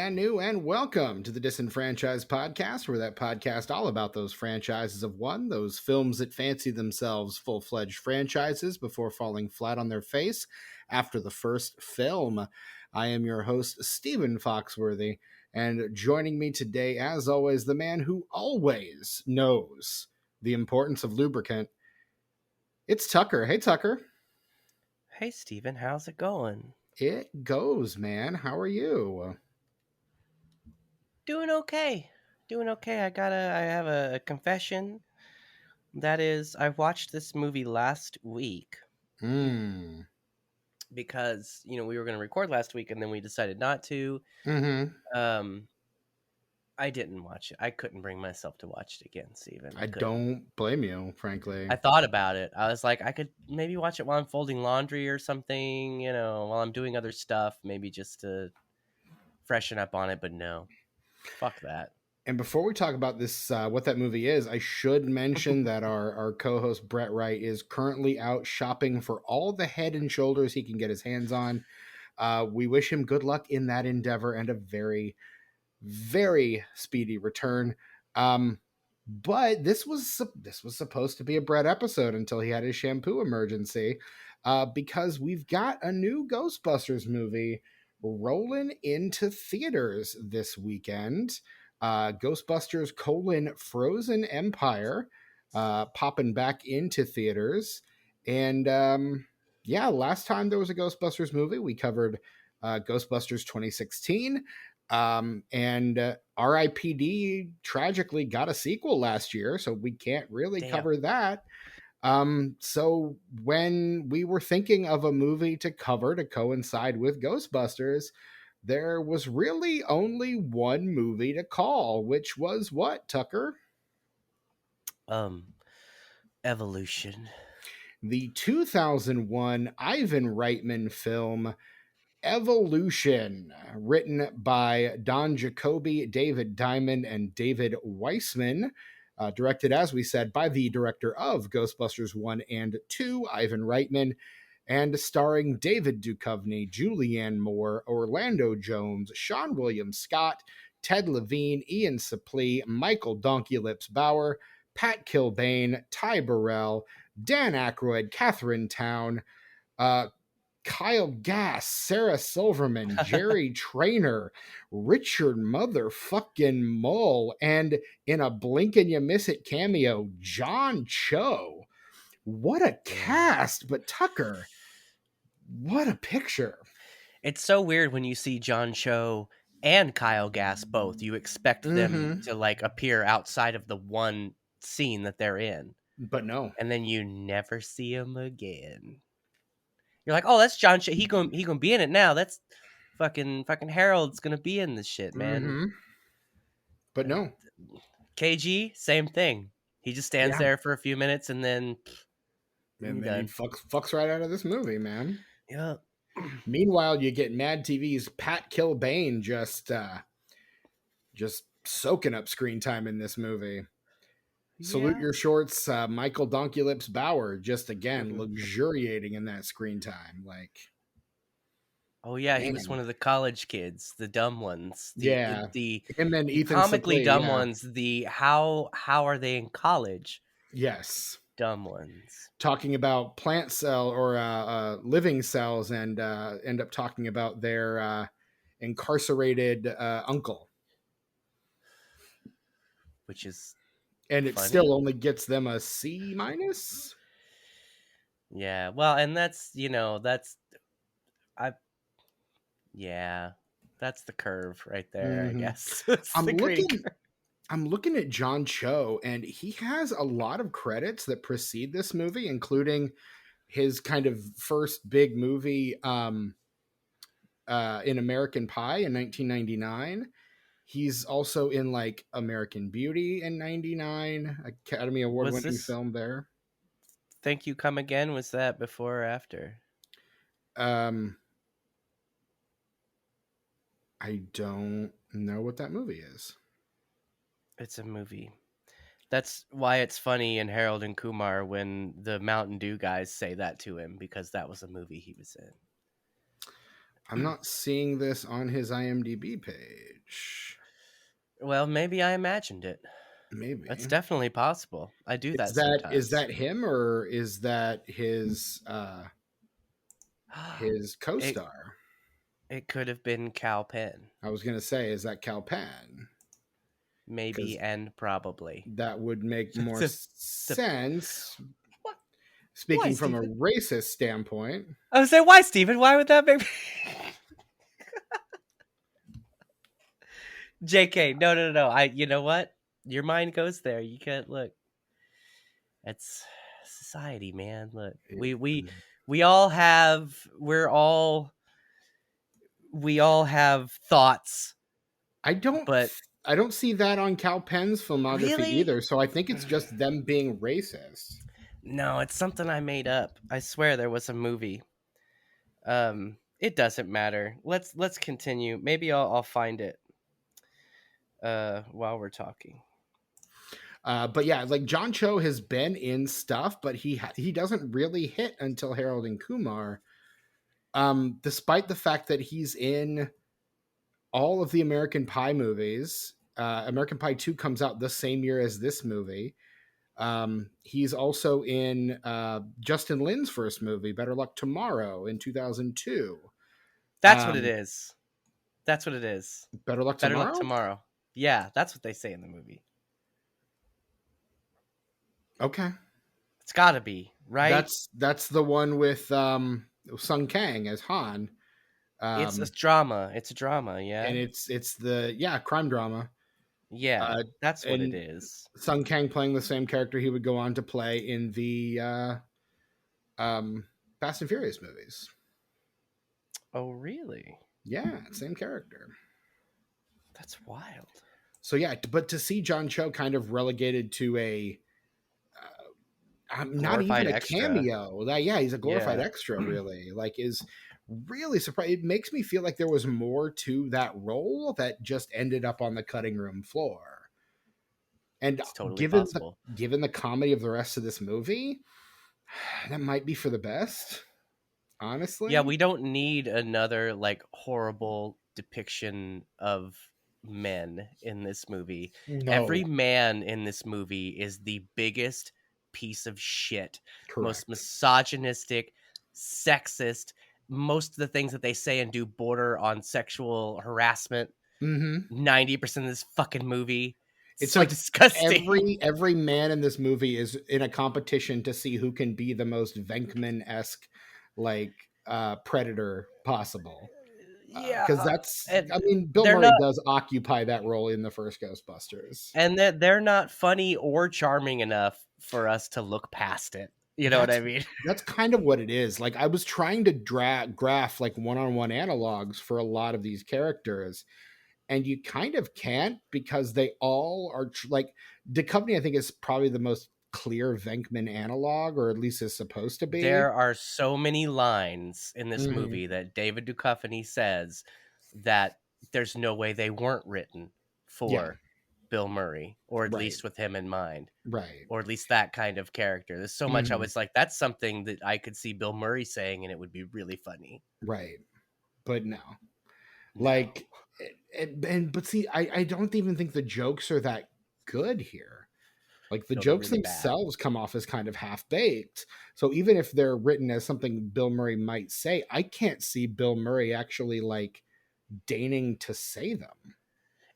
brand new, and welcome to the Disenfranchised Podcast, where that podcast all about those franchises of one, those films that fancy themselves full-fledged franchises before falling flat on their face after the first film. I am your host, Stephen Foxworthy, and joining me today, as always, the man who always knows the importance of lubricant. It's Tucker. Hey, Tucker. Hey, Steven, how's it going? It goes, man. How are you? Doing okay. I have a confession. That is, I watched this movie last week Mm. because, we were going to record last week and then we decided not to. Mm-hmm. I didn't watch it. I couldn't bring myself to watch it again, Steven. I couldn't. don't blame you, frankly. I thought about it. I was like, I could maybe watch it while I'm folding laundry or something, while I'm doing other stuff, maybe just to freshen up on it, but no. Fuck that. And before we talk about this, what that movie is, I should mention that our co-host Brett Wright is currently out shopping for all the Head and Shoulders he can get his hands on. We wish him good luck in that endeavor and a very, very speedy return. But this was supposed to be a Brett episode until he had his shampoo emergency, because we've got a new Ghostbusters movie rolling into theaters this weekend. Ghostbusters Frozen Empire popping back into theaters. And last time there was a Ghostbusters movie, we covered Ghostbusters 2016. And RIPD tragically got a sequel last year, so we can't really cover that. So when we were thinking of a movie to cover to coincide with Ghostbusters, there was really only one movie to call, which was what, Tucker? Evolution. The 2001 Ivan Reitman film Evolution, written by Don Jacoby, David Diamond, and David Weissman, directed, as we said, by the director of Ghostbusters 1 and 2, Ivan Reitman, and starring David Duchovny, Julianne Moore, Orlando Jones, Seann William Scott, Ted Levine, Ian Suplee, Michael Donkey Lips Bauer, Pat Kilbane, Ty Burrell, Dan Aykroyd, Catherine Town, Kyle Gass, Sarah Silverman, Jerry Traynor, Richard motherfucking Mull, and in a blink and you miss it cameo, John Cho. What a cast, but Tucker, what a picture. It's so weird when you see John Cho and Kyle Gass both. You expect them to appear outside of the one scene that they're in. But no. And then you never see him again. You're like, oh, that's John Cho. He gonna be in it now. That's fucking Harold's gonna be in this shit, man. But no. KG, same thing. He just stands there for a few minutes and then he fucks right out of this movie, man. Yeah. Meanwhile, you get Mad TV's Pat Kilbane just soaking up screen time in this movie. Salute your shorts, Michael Donkey Lips Bauer, just again luxuriating in that screen time. Oh yeah, he was one of the college kids, the dumb ones. The him and Ethan comically Suplee, dumb ones. The how are they in college? Yes, dumb ones. Talking about plant cell or living cells, and end up talking about their incarcerated uncle, which is. And it still only gets them a C-. Yeah, well, and that's that's the curve right there, I guess. I'm looking at John Cho, and he has a lot of credits that precede this movie, including his kind of first big movie in American Pie in 1999. He's also in American Beauty in 99, Academy Award winning film there. Thank You Come Again, was that before or after? I don't know what that movie is. It's a movie. That's why it's funny in Harold and Kumar when the Mountain Dew guys say that to him, because that was a movie he was in. I'm not seeing this on his IMDb page. Well, maybe I imagined it. That's Maybe. definitely possible. I do that Is sometimes. that him, or is that his it co-star? it could have been Cal Penn. I was gonna say, is that Cal Penn? Maybe Because and probably. that would make more the, the, sense, what? Why, speaking from a Stephen? racist standpoint. I was saying, why, Stephen? Why would that make me? JK, no, no, no, no. You know what? Your mind goes there. You can't look. It's society, man. Look, we all have. We all have thoughts, I don't but I don't see that on Cal Penn's filmography really, either. So I think it's just them being racist. no. It's something I made up. I swear there was a movie. It doesn't matter. Let's continue. Maybe I'll find it. While we're talking. But yeah, like John Cho has been in stuff, but he doesn't really hit until Harold and Kumar. Despite the fact that he's in all of the American Pie movies. American Pie 2 comes out the same year as this movie. He's also in Justin Lin's first movie, Better Luck Tomorrow, in 2002. That's what it Um, is. That's what it is. Better Luck Better luck Tomorrow? tomorrow. Yeah, that's what they say in the movie. Okay. It's got to be, right? That's the one with Sung Kang as Han. It's a Um, drama. It's a drama, and yeah? it's the crime drama. Yeah, Uh, that's what it and is. Sung Kang playing the same character he would go on to play in the Fast and Furious movies. Oh, really? Yeah, same character. That's wild. So yeah, but to see John Cho kind of relegated to a not even Glorified a extra. cameo. That yeah, he's a glorified Yeah. extra. Really, like is really surprised. It makes me feel like there was more to that role that just ended up on the cutting room floor. And It's totally given possible. the comedy of the rest of this movie, that might be for the best. Yeah, Honestly, we don't need another like horrible depiction of men in this movie. no, Every man in this movie is the biggest piece of shit, most correct. misogynistic, sexist. Most of the things that they say and do border on sexual harassment. Mm-hmm. 90% of this fucking movie. It's So like disgusting. every man in this movie is in a competition to see who can be the most Venkman esque like predator possible. Because Yeah. that's And I mean, Bill they're Murray not does occupy that role in the first Ghostbusters. and they're not funny or charming enough for us to look past it. You know what I That's mean? that's kind of what it is. Like I was trying to graph like one-on-one analogs for a lot of these characters, and you kind of can't because they all are like Duchovny. I think is probably the most clear Venkman analog, or at least is supposed to be. There are so many lines in this Hmm. movie that David Duchovny says that there's no way they weren't written Yeah, for Bill Murray, or at right, least with him in mind, right, or at least that kind of character. There's so much I hmm was like, that's something that I could see Bill Murray saying, and it would be really funny. right. But no, No, like, and but see, I don't even think the jokes are that good here. Like the no, they're jokes really bad. themselves come off as kind of half baked. So even if they're written as something Bill Murray might say, I can't see Bill Murray actually like deigning to say them.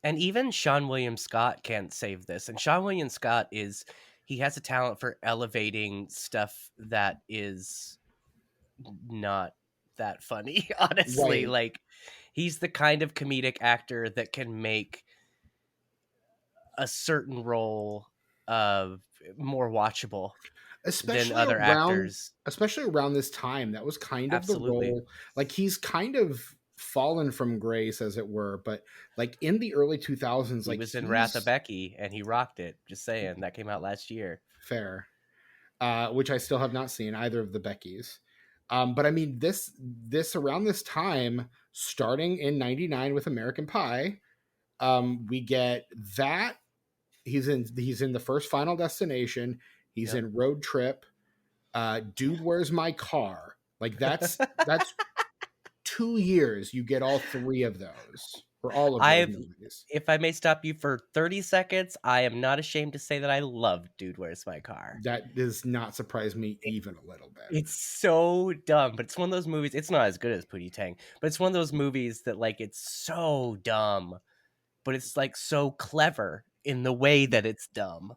And even Seann William Scott can't save this. And Seann William Scott he has a talent for elevating stuff that is not that funny, honestly. Right. Like, he's the kind of comedic actor that can make a certain role more watchable than especially other around actors. especially around this time, that was kind of the Absolutely. role. Like he's kind of fallen from grace, as it were, but like in the early 2000s, He like was in Wrath of he's Becky and he rocked it. Just saying. That came out last year. fair, which I still have not seen either of the Beckys. But I mean, this around this time, starting in '99 with American Pie, we get that he's in the first Final Destination. He's Yep. in Road Trip. Dude, where's my car? Like that's 2 years. You get all three of those. for all of those I've movies. if I may stop you for 30 seconds, I am not ashamed to say that I love Dude, Where's My Car? That does not surprise me even a little bit. It's so dumb, but it's one of those movies. It's not as good as Pootie Tang, but it's one of those movies that like it's so dumb, but it's like so clever in the way that it's dumb.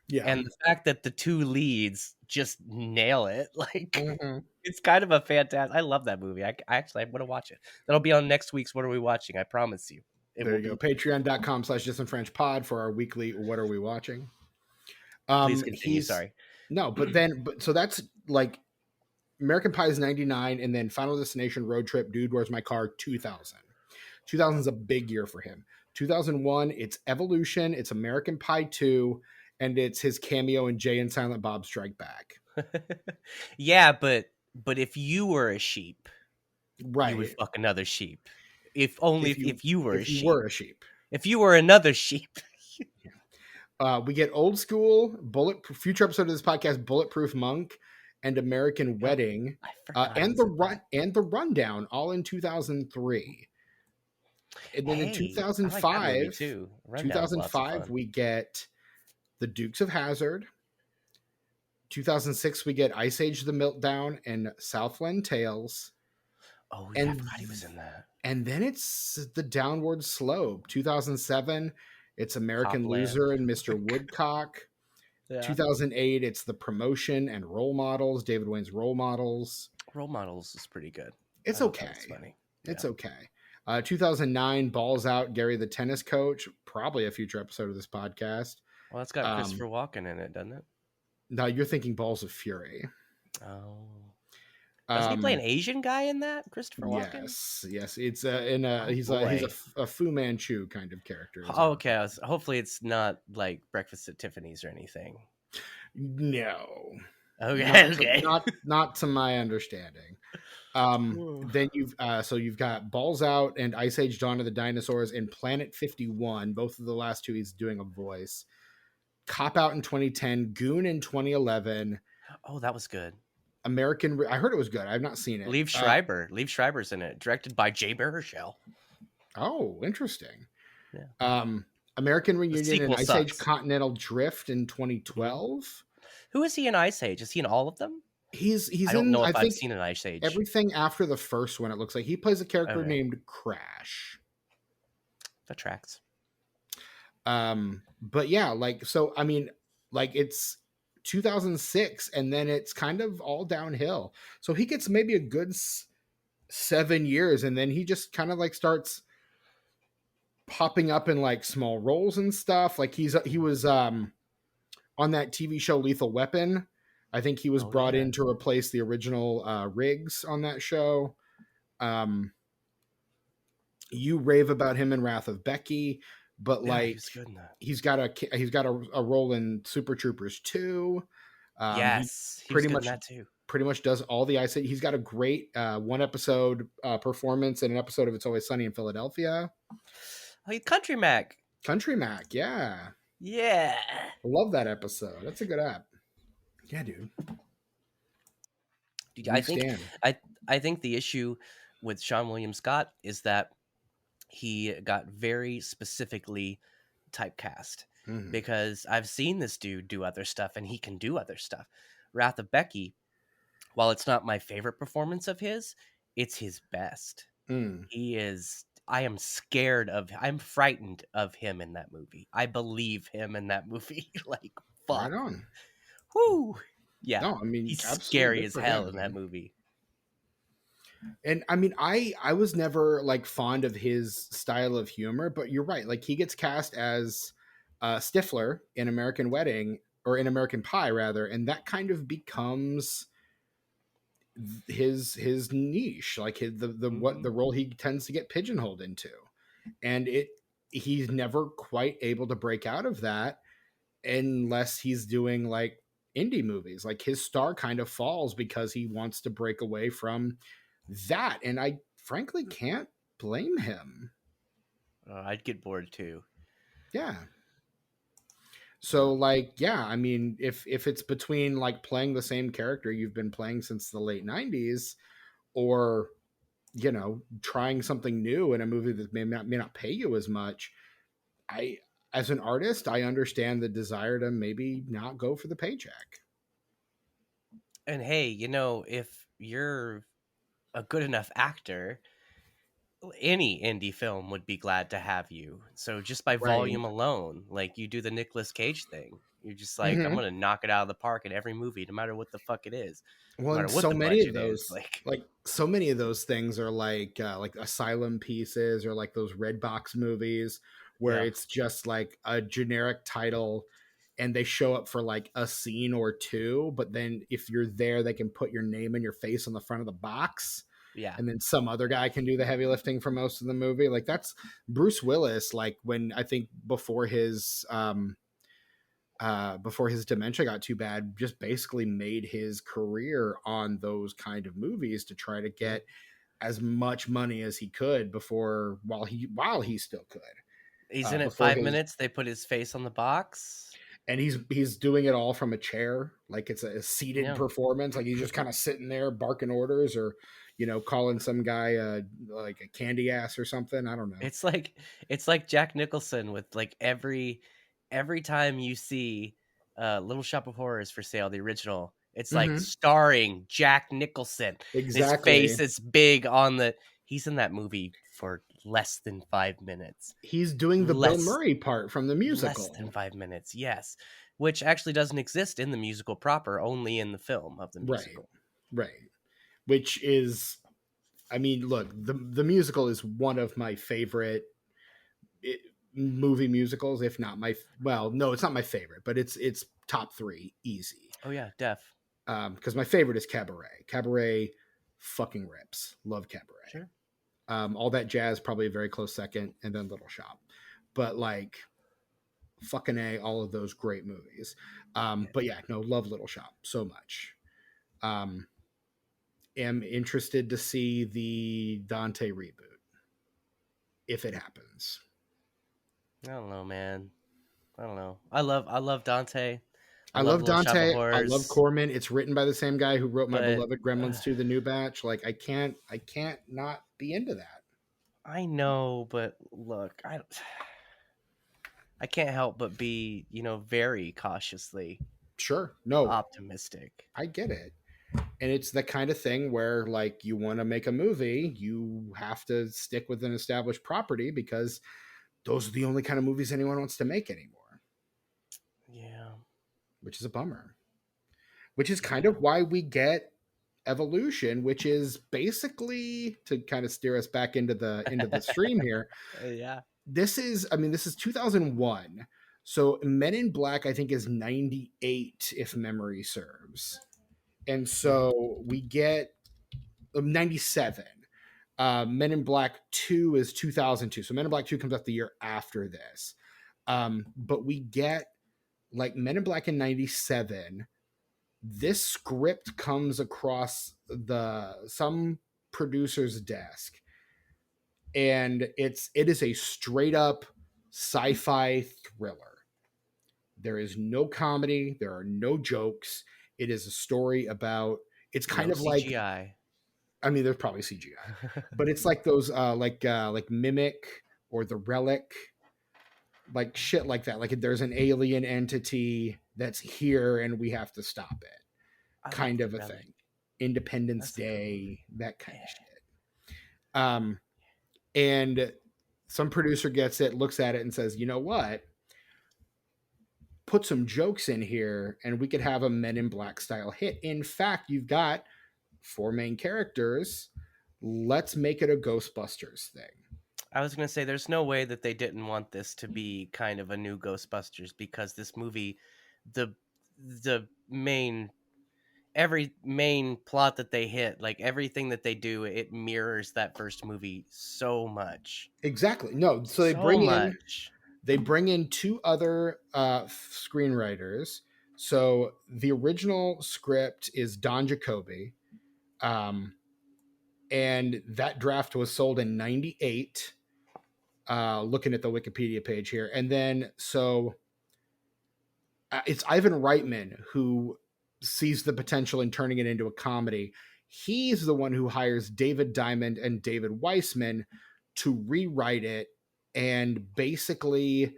Yeah. And the fact that the two leads just nail it, like Mhm. it's kind of a fantastic. I love that movie. I actually I want to watch it. That'll be on next week's What Are We Watching? I promise you, it There will you go. be. Patreon.com/disneyfrenchpod for our weekly What Are We Watching? Please continue. He's Sorry. no, but so that's like American Pie is 99, and then Final Destination Road Trip, Dude, Where's My Car 2000. 2000 is a big year for him. 2001, it's Evolution, it's American Pie 2, and it's his cameo in Jay and Silent Bob Strike Back. Yeah, but if you were a sheep, you would Right. fuck another sheep. If only if you were a if you sheep. were a sheep. If you were another sheep. We get Old School, future episode of this podcast, Bulletproof Monk, and American Wedding, I forgot he and was in that. the Rundown, all in 2003. And then in Hey, I like that movie 2005, too. Rundown's lots of fun. we get The Dukes of Hazzard. 2006, we get Ice Age: The Meltdown and Southland Tales. Oh yeah, I And forgot he was in that. and then it's The Downward Slope. 2007, it's American Copland. Loser and Mr. Woodcock. Yeah. 2008, it's The Promotion and Role Models, David Wayne's Role Models. Role Models is pretty good. It's I okay. It's funny. It's okay. 2009, Balls Out, Gary the Tennis Coach. Probably a future episode of this podcast. Well, that's got Christopher Walken in it, doesn't it? No, you're thinking Balls of Fury. Oh. Doesn't he play an Asian guy in that? Christopher Walken? Yes. It's he's a Fu Manchu kind of character. Oh, okay. Hopefully it's not like Breakfast at Tiffany's or anything. No. Okay. Not to my understanding. Then you've got Balls Out and Ice Age: Dawn of the Dinosaurs and Planet 51. Both of the last two he's doing a voice. Cop Out in 2010, Goon in 2011. Oh, that was good. I heard it was good. I've not seen it. Liev Schreiber. Liev Schreiber's in it. Directed by Jay Baruchel. Oh, interesting. Yeah. American Reunion and Ice sucks. Age Continental Drift in 2012. Who is he in Ice Age? Is he in all of them? He's I don't in, know I if I've think seen an Ice Age. everything after the first one. It looks like he plays a character named Crash. That tracks. But yeah, like so. I mean, like it's 2006, and then it's kind of all downhill. So he gets maybe a good 7 years, and then he just kind of like starts popping up in like small roles and stuff. Like he was on that TV show Lethal Weapon. I think he was brought in to replace the original Riggs on that show. You rave about him in Wrath of Becky, but like he's got a role in Super Troopers 2. Yes, he pretty much that too. Pretty much does all the Ice Age. He's got a great one episode performance in an episode of It's Always Sunny in Philadelphia. Oh, Country Mac. Country Mac, yeah. Yeah. I love that episode. That's a good app. Yeah, dude. I think the issue with Seann William Scott is that he got very specifically typecast. Because I've seen this dude do other stuff and he can do other stuff. Wrath of Becky, while it's not my favorite performance of his, it's his best. He is. I'm frightened of him in that movie. I believe him in that movie. Like, fuck. Right on. Whoo. Yeah. No, I mean, he's scary as hell in that movie. And I mean, I was never like fond of his style of humor, but you're right. Like he gets cast as Stifler in American Wedding, or in American Pie rather, and that kind of becomes his niche, like the role he tends to get pigeonholed into, and he's never quite able to break out of that unless he's doing like indie movies. Like his star kind of falls because he wants to break away from that, and I frankly can't blame him. I'd get bored too. Yeah. So like, yeah, I mean, if it's between like playing the same character you've been playing since the late 90s or trying something new in a movie that may not pay you as much. I As an artist, I understand the desire to maybe not go for the paycheck. And hey, if you're a good enough actor, any indie film would be glad to have you. So just by Right. volume alone, like you do the Nicolas Cage thing. You're just like, I'm Hmm. gonna knock it out of the park in every movie, no matter what the fuck it is, Well, no and matter what so the many of budget is. those, Like, so many of those things are like asylum pieces or like those red box movies where yeah, it's just like a generic title and they show up for like a scene or two, but then if you're there, they can put your name and your face on the front of the box. yeah, And then some other guy can do the heavy lifting for most of the movie. Like that's Bruce Willis. Like when I think before his dementia got too bad, just basically made his career on those kind of movies to try to yeah. get as much money as he could before while he still could. He's in it Before 5 minutes. They put his face on the box. he's doing it all from a chair, like it's a seated Yeah. performance. Like he's just kind of sitting there barking orders, or calling some guy like a candy ass or something. I don't know. It's like Jack Nicholson with like every time you see Little Shop of Horrors for Sale, the original, it's like Hmm. starring Jack Nicholson. His Exactly. face is big on the he's in that movie for less than 5 minutes. He's doing the Bill Less Murray part from the less than musical. 5 minutes, yes. Which actually doesn't exist in the musical proper, only in the film of the Right. musical. Right. Which is, I mean, look, the musical is one of my favorite it, movie musicals, if not my, well, no, it's not my favorite, but it's top three easy. Oh yeah, Def. Because my favorite is Cabaret. Cabaret fucking rips. Love Cabaret. Sure. All That Jazz probably a very close second, and then Little Shop. But like fucking a, all of those great movies. But yeah, no, love Little Shop so much. Um, am interested to see the Dante reboot if it happens. I don't know, man. I don't know. I love Dante. I I love love Little Shop of Dante. I love Horrors, Corman. It's written by the same guy who wrote My but Beloved Gremlins 2, the new batch. Like I can't not be into that. I know. But look, I can't help but be very cautiously Sure. No, optimistic. I get it. And it's the kind of thing where like you want to make a movie, you have to stick with an established property because those are the only kind of movies anyone wants to make anymore, Yeah, which is a bummer. Which is kind yeah, of why we get evolution, which is basically to kind of steer us back into the stream here. yeah. This is 2001. So Men in Black I think is 98 if memory serves. And Hmm. so we get 97. Men in Black 2 is 2002. So Men in Black 2 comes out the year after this. But we get like Men in Black in 97. This script comes across some producer's desk, and it is a straight up sci-fi thriller. There is no comedy, there are no jokes. It is a story about, it's kind No of like, CGI. I mean there's probably CGI, but it's like those like Mimic or The Relic, like shit like that. Like there's an alien entity that's here and we have to stop it, I like kind the of a relic. thing. Independence That's a good movie. Day, that kind of Yeah. shit. Um, and some producer gets it, looks at it, and says, "You know what? Put some jokes in here, and we could have a Men in Black style hit. In fact, you've got four main characters. Let's make it a Ghostbusters thing." I was gonna say there's no way that they didn't want this to be kind of a new Ghostbusters because this movie, the the main every main plot that they hit, like everything that they do, it mirrors that first movie so much. Exactly. No, so they So bring in much. they bring in two other screenwriters. So the original script is Don Jacoby. Um, and that draft was sold in 98. Looking at the Wikipedia page here. And then so it's Ivan Reitman who sees the potential in turning it into a comedy. He's the one who hires David Diamond and David Weissman to rewrite it and basically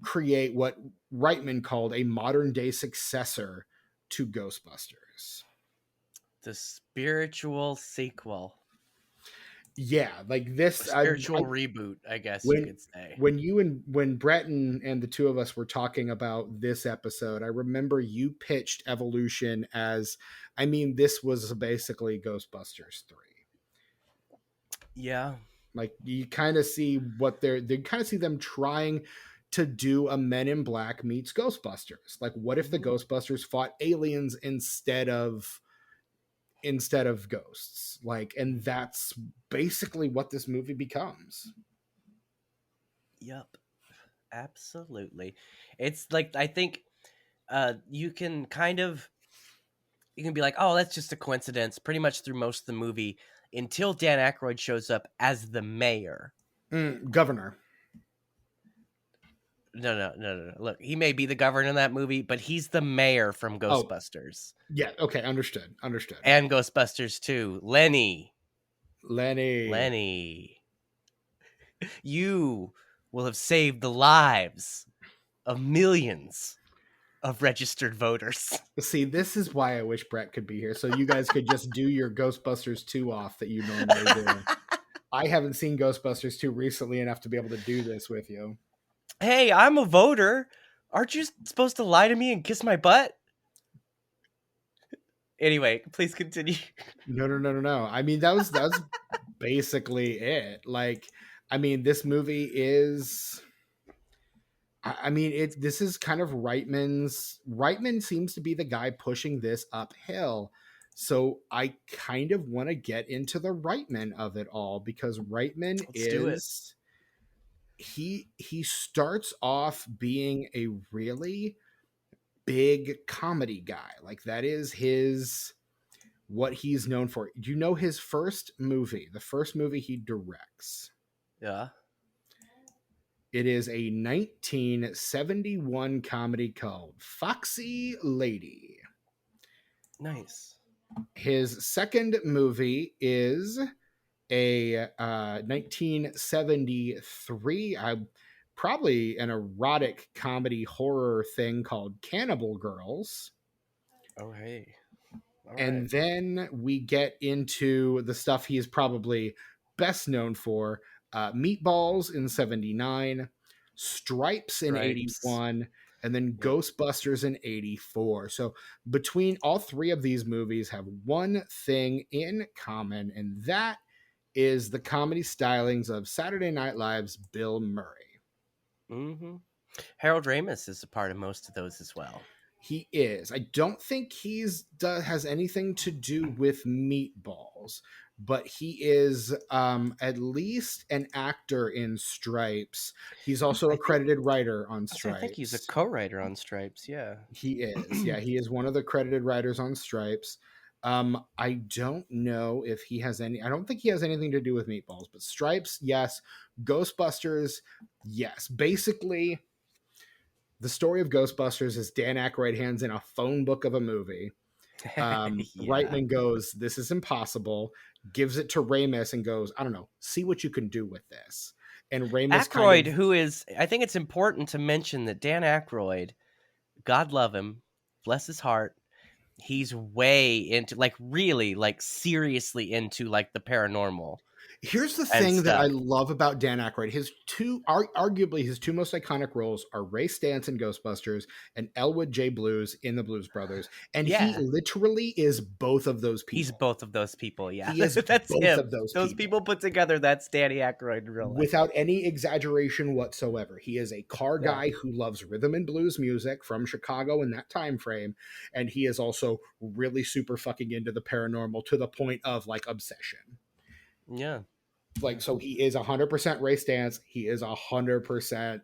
create what Reitman called a modern day successor to Ghostbusters. The spiritual sequel. Yeah, like this. A spiritual reboot, I guess you when could say. when Brett and the two of us were talking about this episode, I remember you pitched Evolution as, I mean, this was basically Ghostbusters 3. Yeah. Like you kind of see what they kind of see them trying to do a Men in Black meets Ghostbusters. Like, what if the Ghostbusters fought aliens instead of ghosts? Like, and that's basically what this movie becomes. Yep. Absolutely. It's like, I think you can be like, oh, that's just a coincidence pretty much through most of the movie until Dan Aykroyd shows up as the mayor. Governor. No. Look, he may be the governor in that movie, but he's the mayor from Ghostbusters. Yeah, okay, understood. And Ghostbusters 2. Lenny. Lenny. You will have saved the lives of millions of registered voters. See, this is why I wish Brett could be here, so you guys could just do your Ghostbusters 2 off that you normally do. I haven't seen Ghostbusters 2 recently enough to be able to do this with you. Hey, I'm a voter. Aren't you supposed to lie to me and kiss my butt? Anyway, please continue. No. I mean, that was basically it. Like, I mean, this movie is, I mean, this is kind of Reitman seems to be the guy pushing this uphill. So I kind of want to get into the Reitman of it all, because Reitman he starts off being a really big comedy guy. Like, that is what he's known for. Do you know his first movie? The first movie he directs? Yeah. It is a 1971 comedy called Foxy Lady. Nice. His second movie is a 1973, probably an erotic comedy horror thing called Cannibal Girls. Oh, hey. All and right. then we get into the stuff he is probably best known for: Meatballs in 79, Stripes in 81, and then Ghostbusters in 84. So between all three of these movies have one thing in common, and that is the comedy stylings of Saturday Night Live's Bill Murray. Mm-hmm. Harold Ramis is a part of most of those as well. He is. I don't think has anything to do with Meatballs, but he is at least an actor in Stripes. He's also a credited writer on Stripes. I think he's a co-writer on Stripes. Yeah, he is. Yeah, he is one of the credited writers on Stripes. I don't know if he has any. I don't think he has anything to do with Meatballs, but Stripes, yes. Ghostbusters, yes. Basically, the story of Ghostbusters is Dan Aykroyd hands in a phone book of a movie. Reitman goes, "This is impossible," gives it to Ramis and goes, "I don't know, see what you can do with this." And Ramis Aykroyd, who is, I think it's important to mention that Dan Aykroyd, God love him, bless his heart, he's way into, like, really, like, seriously into, like, the paranormal. Here's the thing that I love about Dan Aykroyd. Arguably his two most iconic roles are Ray Stantz in Ghostbusters and Elwood J. Blues in the Blues Brothers. And he literally is both of those people. He's both of those people, yeah. He is that's both him. of those people put together, that's Danny Aykroyd in real life. Without any exaggeration whatsoever. He is a car guy who loves rhythm and blues music from Chicago in that time frame. And he is also really super fucking into the paranormal to the point of, like, obsession. Yeah. Like, so he is 100% Ray Stantz. He is 100%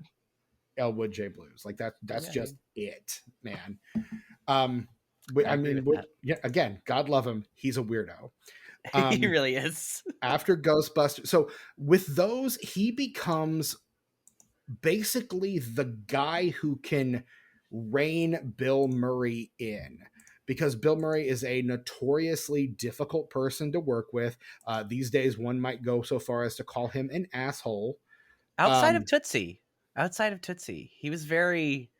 Elwood J. Blues. Like, that's just it, man. Again, God love him. He's a weirdo. He really is. After Ghostbusters. So with those, he becomes basically the guy who can rein Bill Murray in. because Bill Murray is a notoriously difficult person to work with. These days, one might go so far as to call him an asshole. Outside of Um, Tootsie, he was very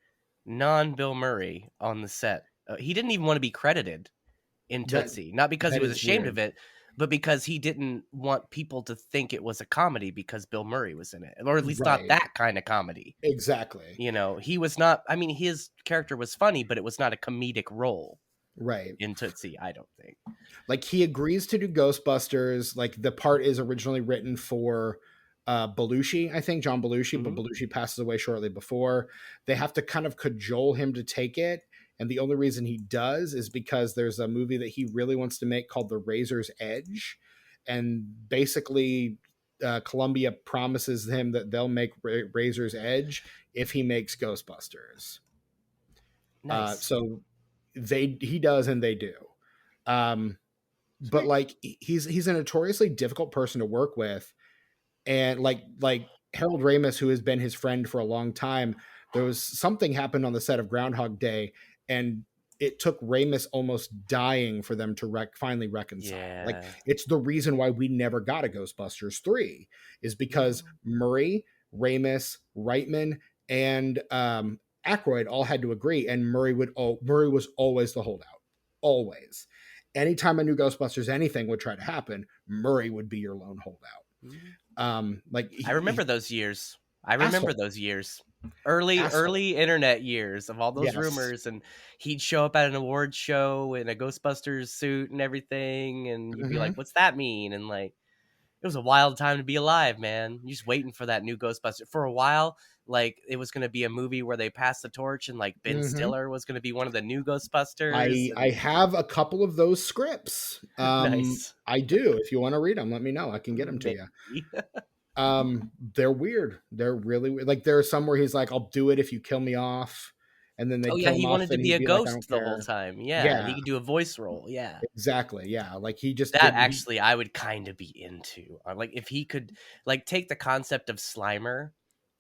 non-Bill Murray on the set. He didn't even want to be credited in that Tootsie, not because he that was is ashamed of weird. it, but because he didn't want people to think it was a comedy because Bill Murray was in it, or at least not Right. that kind of comedy. Exactly. You know, he was not. I mean, his character was funny, but it was not a comedic role Right. in Tootsie. I don't think. Like he agrees to do Ghostbusters. Like the part is originally written for Belushi, I think John Belushi, but Hmm. Belushi passes away shortly before. They have to kind of cajole him to take it. And the only reason he does is because there's a movie that he really wants to make called The Razor's Edge. And basically, Columbia promises him that they'll make Razor's Edge if he makes Ghostbusters. Nice. So he does and they do. Um, but Sweet. like he's a notoriously difficult person to work with, and like Harold Ramis, who has been his friend for a long time, there was something happened on the set of Groundhog Day, and it took Ramis almost dying for them to finally reconcile. Like Yeah. it's the reason why we never got a Ghostbusters 3 is because No. Murray, Ramis, Reitman, and Aykroyd all had to agree, and Murray was always the holdout, always. Anytime a new Ghostbusters anything would try to happen, Murray would be your lone holdout. Mhm. Like I remember those years. I remember asshole, those years. Early asshole. early internet years of all those Yes. rumors, and he'd show up at an award show in a Ghostbusters suit and everything, and you'd be like, Hmm. "What's that mean?" And like, it was a wild time to be alive, man. You're just waiting for that new Ghostbuster. For a while, like it was going to be a movie where they passed the torch, and like Ben Hmm. Stiller was going to be one of the new Ghostbusters. I And have a couple of those scripts. nice, I do. If you want to read them, let me know. I can get them to you. maybe. They're weird. They're really weird. Like there are some where he's like, "I'll do it if you kill me off," and then Oh they'd yeah, kill him he off, wanted to and be he'd a be like, "I don't ghost the whole care." time. Yeah, and he Yeah, could do a voice role. Yeah. exactly. Yeah, like he just That didn't. He, actually I would kind of be into. Like if he could like take the concept of Slimer,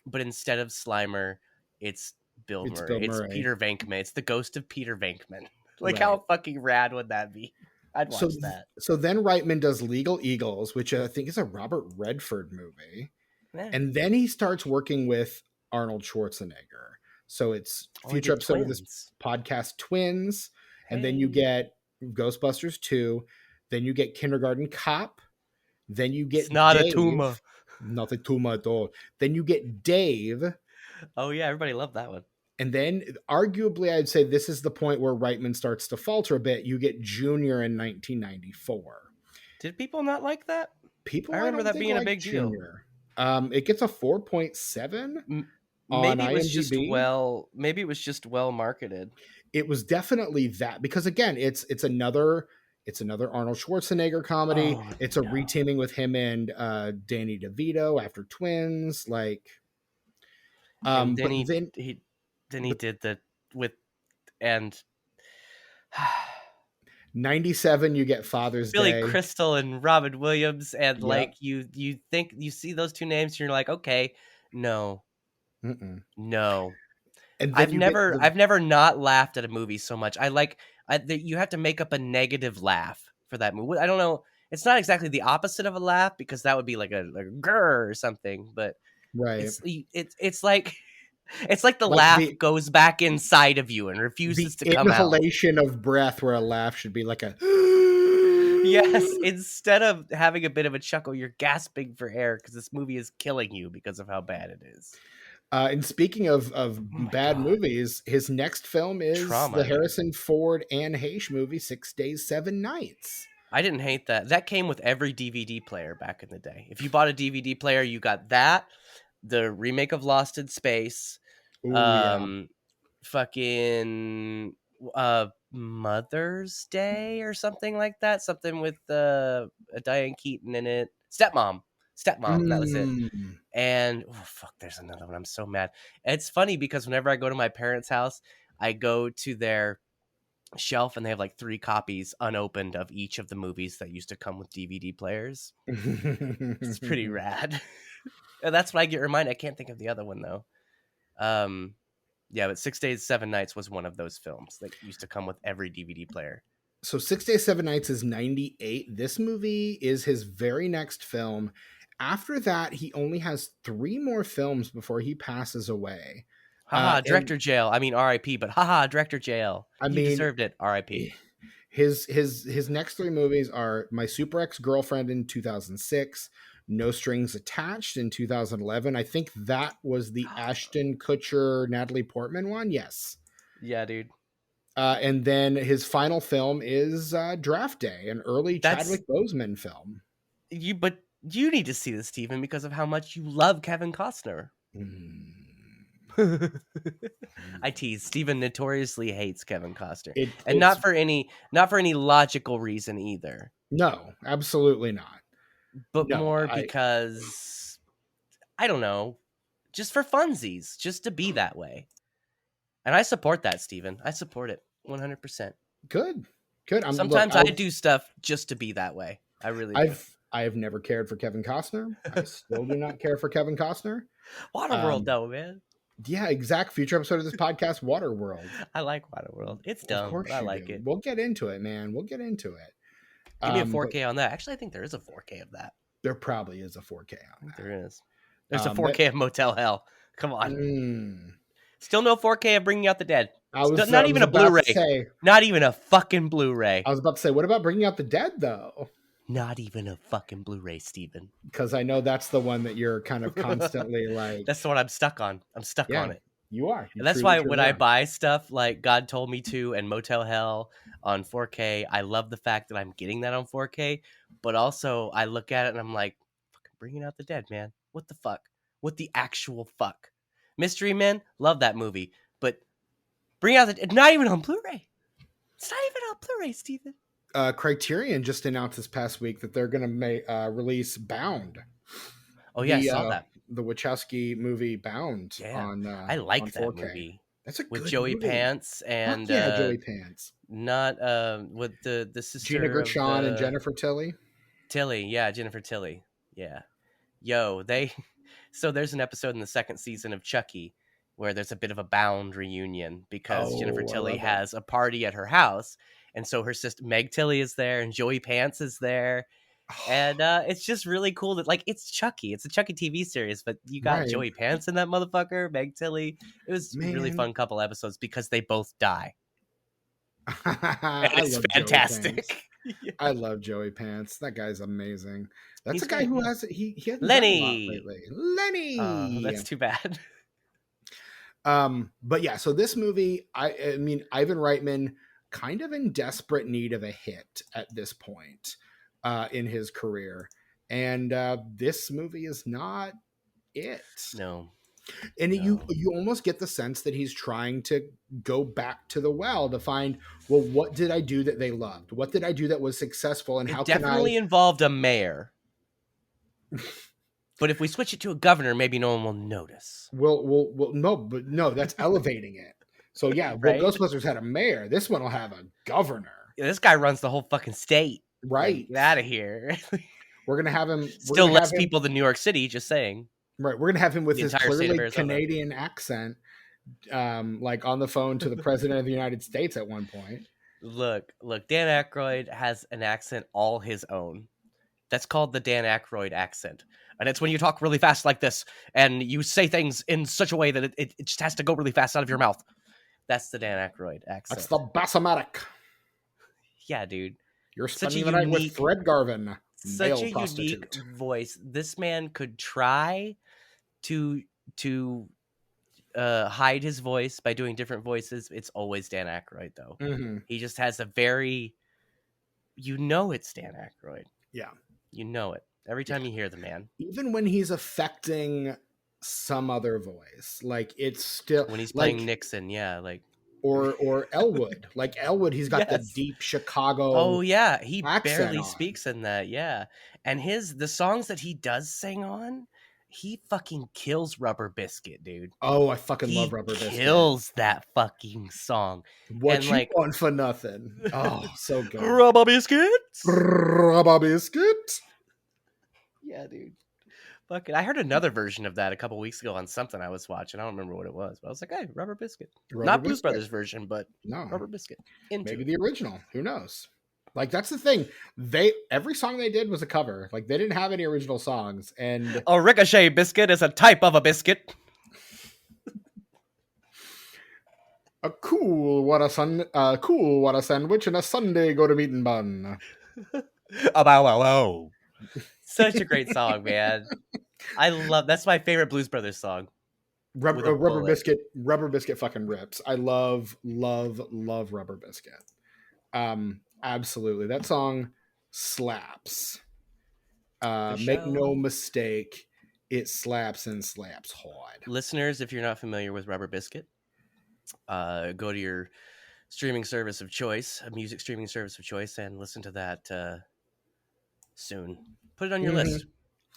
but instead of Slimer, it's Bill it's Bill Murray. It's Murray, Peter Venkman. It's the ghost of Peter Venkman. Like right? how fucking rad would that be? I'd So, watch that. so then Reitman does Legal Eagles, which I think is a Robert Redford movie. Yeah. And then he starts working with Arnold Schwarzenegger. So it's Oh, he future did episode of this Twins. podcast, Twins. And then you Hey. get Ghostbusters 2. Then you get Kindergarten Cop. Then you It's get not a Dave. tumor. Nothing too much at all. Then you get Dave. Oh yeah, everybody loved that one. And then arguably, I'd say this is the point where Reitman starts to falter a bit. You get Junior in 1994. Did people not like that? I People, I remember don't that think, being a like big deal. Junior. It gets a 4.7 on Maybe it was just IMDb. maybe it was just well marketed. It was definitely that because again, it's another Arnold Schwarzenegger comedy. Oh It's a no. reteaming with him and Danny DeVito after Twins. Like, And then but he then he then he but did the with and '97 you get Father's Billy Day. Crystal and Robin Williams, and like Yep. you think you see those two names and you're like, okay, no, Mm-mm. no. And then you get the I've never not laughed at a movie so much. You have to make up a negative laugh for that movie. I don't know. It's not exactly the opposite of a laugh because that would be like a grr or something, but right it's like it's like the like laugh the goes back inside of you and the refuses to come out. inhalation of breath where a laugh should be like a Yes, instead of having a bit of a chuckle, you're gasping for air because this movie is killing you because of how bad it is. And speaking of Oh my bad god. movies, his next film is the Trauma, man. Harrison Ford Anne Heche movie, 6 Days, 7 Nights. I didn't hate that. That came with every DVD player back in the day. If you bought a DVD player, you got that, the remake of Lost in Space, Oh yeah. um, fucking Mother's Day or something like that. Something with Diane Keaton in it. Stepmom. That was it. Mm. And oh fuck, there's another one. I'm so mad. It's funny because whenever I go to my parents' house, I go to their shelf and they have like 3 copies unopened of each of the movies that used to come with DVD players. It's pretty rad. And that's what I get reminded. I can't think of the other one though. Um, Yeah, but 6 Days, 7 Nights was one of those films that used to come with every DVD player. So 6 Days, 7 Nights is 98. This movie is his very next film. After that, he only has 3 more films before he passes away. Haha, And director jail. I mean RIP, but haha, director jail. I You mean, deserved it, RIP. his next 3 movies are My Super Ex-Girlfriend in 2006, No Strings Attached in 2011. I think that was the Ashton Kutcher, Natalie Portman one. Yes. Yeah, dude. And then his final film is Draft Day, an early That's Chadwick Boseman film. but you need to see this, Steven, because of how much you love Kevin Costner. Mm. I tease. Steven notoriously hates Kevin Costner. And It's not for any logical reason either. no, absolutely not. But No, more because I don't know, just for funsies, just to be that way. And I support that, Steven. I support it 100%. Good. Sometimes I do stuff just to be that way. I really do. I've never cared for Kevin Costner. I still do not care for Kevin Costner. Waterworld, though, man. Yeah, exact. Future episode of this podcast, Waterworld. I like Waterworld. It's dumb, but I like it. We'll get into it, man. We'll get into it. Give me a 4K on that. Actually, I think there is a 4K of that. There probably is a 4K on that. There is. There's a 4K of Motel Hell. Come on. Mm. Still no 4K of Bringing Out the Dead. Not even a Blu-ray. Not even a fucking Blu-ray. I was about to say, what about Bringing Out the Dead, though? Not even a fucking Blu-ray, Steven. Because I know that's the one that you're kind of constantly like... That's the one I'm stuck on. I'm stuck on it. You are. And that's why when I buy stuff like God Told Me To and Motel Hell on 4K, I love the fact that I'm getting that on 4K. But also, I look at it and I'm like, fucking Bringing Out the Dead, man. What the fuck? What the actual fuck? Mystery Men, love that movie. But Bring Out the Dead, not even on Blu-ray. It's not even on Blu-ray, Steven. Criterion just announced this past week that they're going to release Bound. Oh yeah, I saw that. The Wachowski movie Bound. Yeah, on I like on that 4K. movie. That's a with good Joey movie. Pants and Joey Pants. Not with the sister Gina Gershon and Jennifer Tilly. Jennifer Tilly. Yeah. Yo, so there's an episode in the 2nd season of Chucky where there's a bit of a Bound reunion because Jennifer Tilly has a party at her house. And so her sister Meg Tilly is there and Joey Pants is there. And it's just really cool that, like, it's Chucky. It's a Chucky TV series, but you got Joey Pants in that motherfucker, Meg Tilly. It was a really fun couple episodes because they both die. And it's fantastic. I love Joey Pants. That guy's amazing. That's a guy who has he hasn't Lenny. done a lot lately. Lenny. That's too bad. But yeah, so this movie, I mean, Ivan Reitman kind of in desperate need of a hit at this point in his career. And this movie is not it. No. And you almost get the sense that he's trying to go back to the well to find, well, what did I do that they loved? What did I do that was successful? And how can I... definitely involved a mayor. But if we switch it to a governor, maybe no one will notice. Well, no, that's elevating it. So yeah, right? Ghostbusters had a mayor. This one will have a governor. Yeah, this guy runs the whole fucking state. Right. Like, get out of here. We're going to have him... Still less people than New York City, just saying. Right. We're going to have him with his clearly Canadian accent, like on the phone to the president of the United States at one point. Look, Dan Aykroyd has an accent all his own. That's called the Dan Aykroyd accent. And it's when you talk really fast like this and you say things in such a way that it just has to go really fast out of your mouth. That's the Dan Aykroyd accent. That's the Bassomatic. Yeah, dude. You're spending the night with Fred Garvin. Such a unique voice. This man could try to hide his voice by doing different voices. It's always Dan Aykroyd, though. Mm-hmm. He just has a very... it's Dan Aykroyd. Yeah. You know it. Every time you hear the man. Even when he's affecting some other voice. Like, it's still... When he's playing Nixon, yeah, like... Or Elwood. Like, Elwood, he's got the deep Chicago... Oh, yeah. He barely on. speaks in that, yeah. And the songs that he does sing on, he fucking kills Rubber Biscuit, dude. Oh, I fucking love Rubber Biscuit. He kills that fucking song. What you want for nothing? Oh, so good. Rubber Biscuit? Rubber Biscuit? Yeah, dude. Fuck it. I heard another version of that a couple weeks ago on something I was watching. I don't remember what it was, but I was like, hey, Rubber Biscuit. Rubber Not Blues Biscuit. Brothers version, but No, Rubber Biscuit. Into maybe it. the original. Who knows? Like that's the thing. Every song they did was a cover. Like they didn't have any original songs, and A ricochet biscuit is a type of a biscuit. a cool what a sandwich and a Sunday go to meeting bun. Oh. Such a great song, man. I love that's my favorite Blues Brothers song. With a bullet. Rubber Biscuit fucking rips. I love Rubber Biscuit. Absolutely, that song slaps. For Make no show. mistake, it slaps and slaps hard. Listeners, if you're not familiar with Rubber Biscuit, go to your streaming service of choice, a music streaming service of choice, and listen to that soon. Put it on your Mhm. list.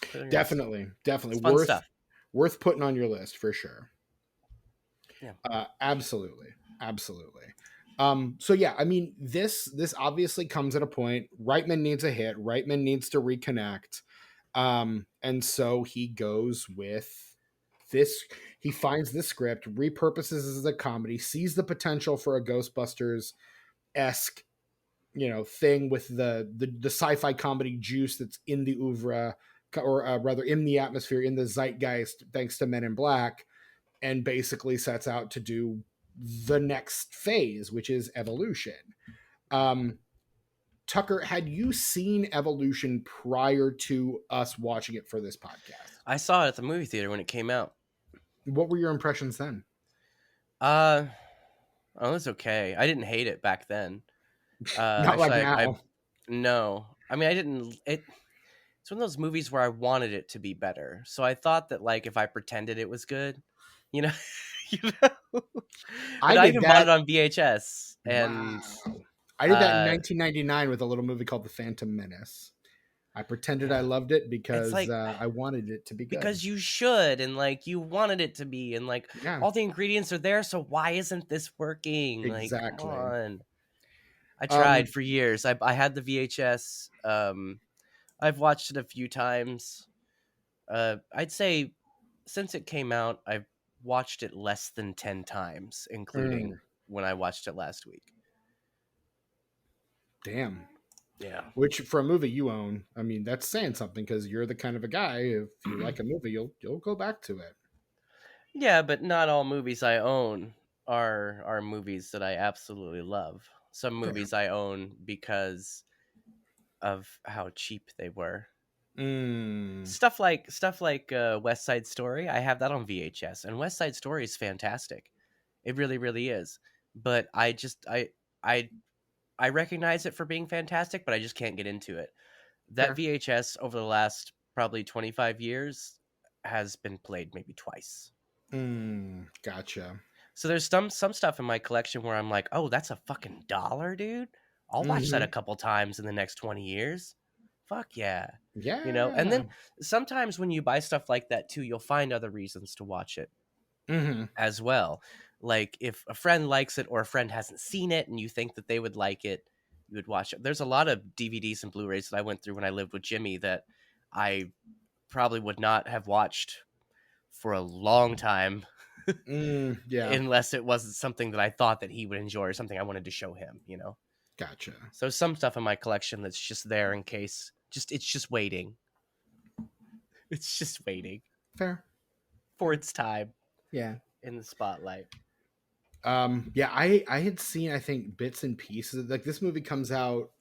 Put it on your list. Definitely It's fun stuff. worth putting on your list for sure. Yeah. Absolutely. So yeah, I mean, this obviously comes at a point. Reitman needs a hit. Reitman needs to reconnect, and so he goes with this. He finds the script, repurposes it as a comedy, sees the potential for a Ghostbusters esque, thing with the sci-fi comedy juice that's in the oeuvre, or rather in the atmosphere, in the zeitgeist, thanks to Men in Black, and basically sets out to do the next phase, which is Evolution. Um, Tucker, had you seen Evolution prior to us watching it for this podcast? I saw it at the movie theater when it came out. What were your impressions then? Uh oh, it was okay. I didn't hate it back then. Not like Actually, I now. no. I mean, I didn't. It's one of those movies where I wanted it to be better. So I thought that like if I pretended it was good, you know, you know. I But I did even bought that. it on VHS, Wow. and I did that in uh, 1999 with a little movie called The Phantom Menace. I pretended I yeah, loved it it's because like I wanted it to be good. because you should, and like you wanted it to be, and like Yeah, all the ingredients are there. So why isn't this working? Like, come exactly. on. I tried Um, for years. I had the VHS. I've watched it a few times. I'd say since it came out, I've watched it less than 10 times, mm, including when I watched it last week. damn. Yeah. Which for a movie you own, I mean, that's saying something because you're the kind of a guy. If you like a movie, you'll go back to it. Yeah, but not all movies I own are movies that I absolutely love. Some Fair. movies I own because of how cheap they were. Mm, Stuff like West Side Story. I have that on VHS, and West Side Story is fantastic. It really, really is. But I I recognize it for being fantastic, but I just can't get into it. That fair. VHS over the last probably 25 years has been played maybe twice. Gotcha. So there's some stuff in my collection where I'm like, "Oh, that's a fucking dollar, dude. I'll watch that a Hmm. couple times in the next 20 years." Fuck yeah. And Yeah. then sometimes when you buy stuff like that too, you'll find other reasons to watch it Hmm. as well. Like if a friend likes it or a friend hasn't seen it and you think that they would like it, you would watch it. There's a lot of DVDs and Blu-rays that I went through when I lived with Jimmy that I probably would not have watched for a long time Yeah. unless it wasn't something that I thought that he would enjoy or something I wanted to show him. Gotcha. So some stuff in my collection that's just there in case it's just waiting. It's just waiting Fair. for its time Yeah. in the spotlight. Yeah, I had seen, I think, bits and pieces. Like this movie comes out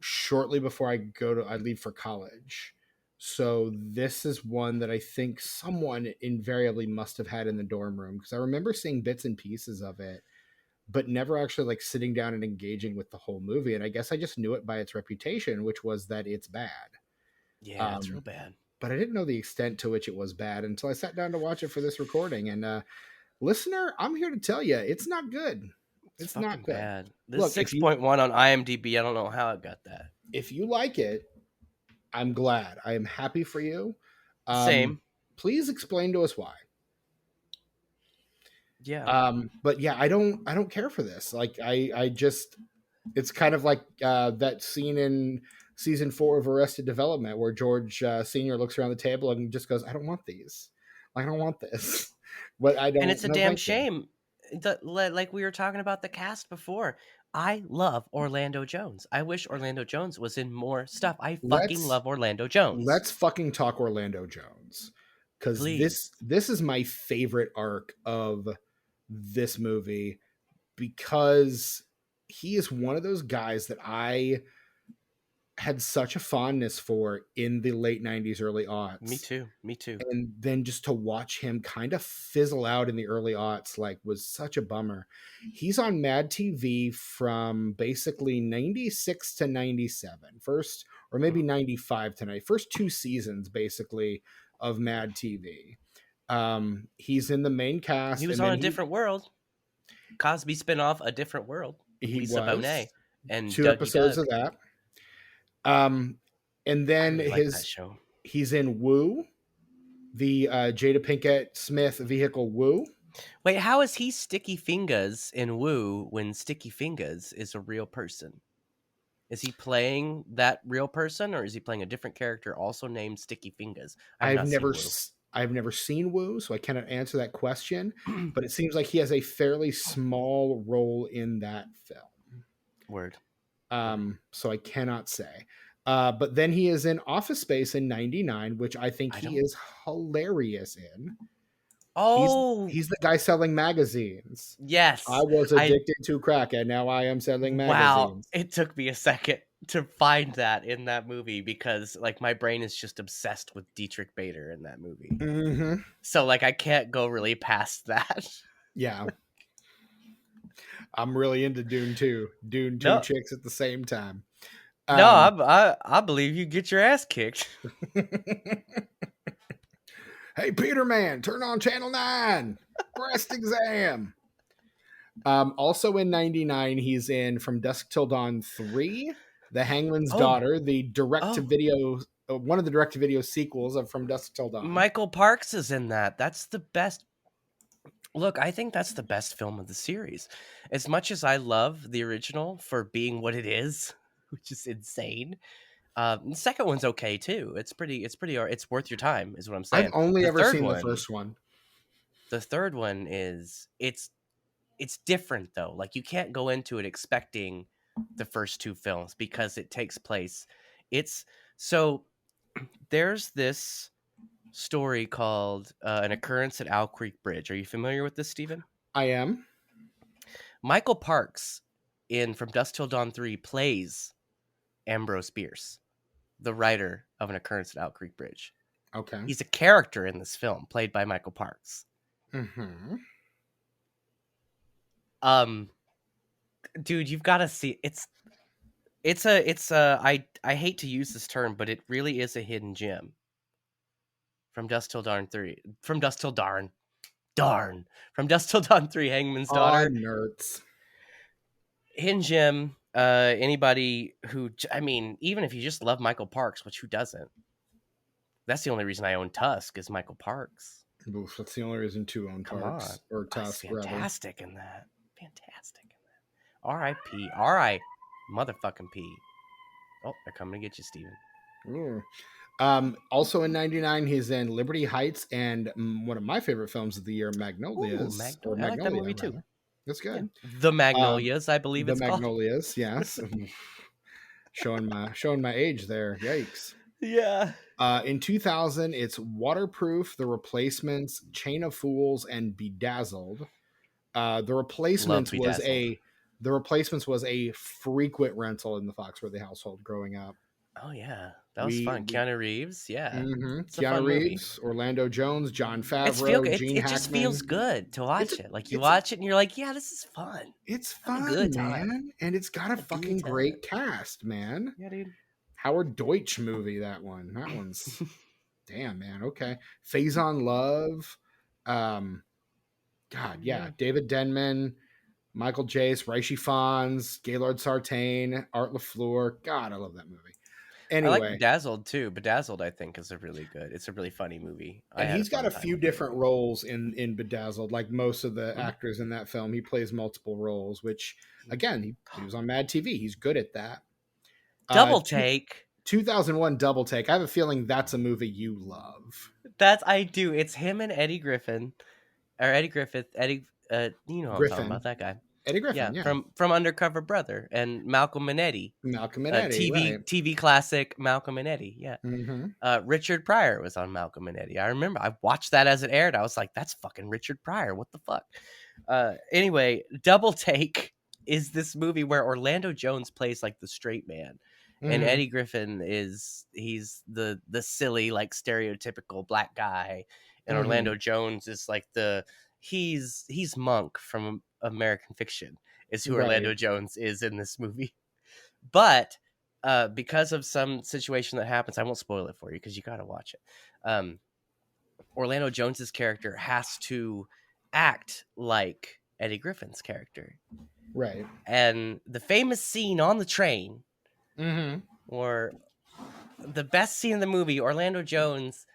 shortly before I leave for college. So this is one that I think someone invariably must have had in the dorm room because I remember seeing bits and pieces of it, but never actually like sitting down and engaging with the whole movie. And I guess I just knew it by its reputation, which was that it's bad. Yeah, it's real Um, bad. but I didn't know the extent to which it was bad until I sat down to watch it for this recording. And listener, I'm here to tell you, it's not good. It's It's not fucking good. bad. This Look, 6.1 on IMDb. I don't know how it got that. if you like it, I'm glad. I am happy for you. Same. Please explain to us why. Yeah. But yeah, I don't care for this. Like I just, it's kind of like that scene in season 4 of Arrested Development, where George Senior looks around the table and just goes, "I don't want these. I don't want this." But I And don't. it's a No, damn thank you. shame. Like we were talking about the cast before. I love Orlando Jones. I wish Orlando Jones was in more stuff. I fucking Let's love Orlando Jones. let's fucking talk Orlando Jones, because this Please. this is my favorite arc of this movie, because he is one of those guys that I had such a fondness for in the late 90s, early Me aughts. too. Me too. And then just to watch him kind of fizzle out in the early aughts, like, was such a bummer. He's on Mad TV from basically 96 to 97, first, or maybe 95 tonight, first 2 seasons basically of Mad TV. He's in the main He cast, was and on then A Different World. Cosby spinoff, A Different World, with he Lisa was Bonet and 2 Dougie episodes Doug. of that. And I then really like that show. he's in Woo, the Jada Pinkett Smith vehicle Woo. Wait, how is he Sticky Fingers in Woo when Sticky Fingers is a real person? Is he playing that real person, or is he playing a different character also named Sticky Fingers? I've I've not seen never Woo. I've never seen Woo, so I cannot answer that question. But it seems like he has a fairly small role in that film. Word. So I cannot say. But then he is in Office Space in '99, which I think I he don't. is hilarious in. He's Oh, he's the guy selling magazines. I yes. was I addicted to crack, and now I am selling Wow. magazines. It took me a second to find that in that movie because like my brain is just obsessed with Dietrich Bader in that movie. Mm-hmm. So like I can't go really past that. Yeah, I'm really into Dune 2. Dune 2 No. chicks at the same time. No, Um, I believe you get your ass kicked. Hey, Peter Man, turn on Channel 9. Breast exam. Also in '99, he's in From Dusk Till Dawn 3, The Hangman's Oh, Daughter, the direct to oh. video, one of the direct to video sequels of From Dusk Till Dawn. Michael Parks is in that. That's the best. Look, I think that's the best film of the series. As much as I love the original for being what it is, which is insane. The second one's okay too. It's worth your time, is what I'm I've saying. only The ever third seen the one, first one. the third one is it's different though. Like you can't go into it expecting the first two films because it takes place. It's so there's this story called An Occurrence at Owl Creek Bridge. Are you familiar with this, Stephen? I am. Michael Parks in From Dusk Till Dawn 3 plays Ambrose Bierce, the writer of An Occurrence at Owl Creek Bridge. Okay. He's a character in this film played by Michael Parks. Mm-hmm. Dude, you've got to see I hate to use this term, but it really is a hidden gem. From Dusk Till Dawn 3. From Dusk Till Darn. Darn. From Dusk Till Dawn 3, Hangman's Aw, Daughter. nerds. Hidden gem. Anybody who, I mean, even if you just love Michael Parks, which who doesn't? That's the only reason I own Tusk is Michael Parks. Oof, that's the only reason to own Come on. Parks, or That's Tusk, rather. fantastic in that. Fantastic in that. R.I.P. R.I. motherfucking P. Oh, they're coming to get you, Steven. Ooh. Also in '99, he's in Liberty Heights and one of my favorite films of the year, Magnolias. Ooh, Or I like that Magnolia, movie too. rather. That's Yeah. good. The Magnolias, I believe The it's called. Magnolias, yes. showing my age there. Yikes. Yeah. In 2000, it's Waterproof, The Replacements, Chain of Fools, and Bedazzled. The Replacements Love was Bedazzled. a frequent rental in the Foxworthy household growing up. Oh yeah, that was fun. Keanu Reeves, yeah, it's a Keanu fun Reeves, Orlando Jones, John movie. Favreau, Gene It just Hackman. feels good to It's watch a, it. Like you it's a, watch it and you're like, yeah, this is fun. it's Have a fun, good time. man, and it's got a Have a good fucking time. great cast, man. Yeah, dude. Howard Deutsch movie, that one's damn, man. Okay, Faison Love, God, yeah, David Denman, Michael Jace, Reishi Fons, Gaylord Sartain, Art LaFleur. God, I love that movie. I like Anyway, Bedazzled too. Bedazzled, I think, is a really good. It's a really funny movie. I and had a he's got fun a time few with that different movie. roles in Bedazzled, like most of the actors in that film. He plays multiple roles, which again, he was on Mad TV. He's good at that. Double Take. 2001 Double Take. I have a feeling that's a movie you love. I do. It's him and Eddie Griffin or Eddie Griffith. You know what I'm talking about, Griffin. that guy. Eddie Yeah, Griffin, yeah. from Undercover Brother and Malcolm and Eddie. Malcolm and Eddie, right. TV classic Malcolm and Eddie. Yeah. Mm-hmm. Richard Pryor was on Malcolm and Eddie. I remember I watched that as it aired. I was like, that's fucking Richard Pryor. What the fuck? Anyway, Double Take is this movie where Orlando Jones plays like the straight man. And Mm-hmm. Eddie Griffin he's the silly, like stereotypical black guy. And Mm-hmm. Orlando Jones is like he's Monk from American Fiction is who Right. Orlando Jones is in this movie. But because of some situation that happens, I won't spoil it for you because you got to watch it. Orlando Jones's character has to act like Eddie Griffin's character. Right. And the famous scene on the train, Mm-hmm. or the best scene in the movie, Orlando Jones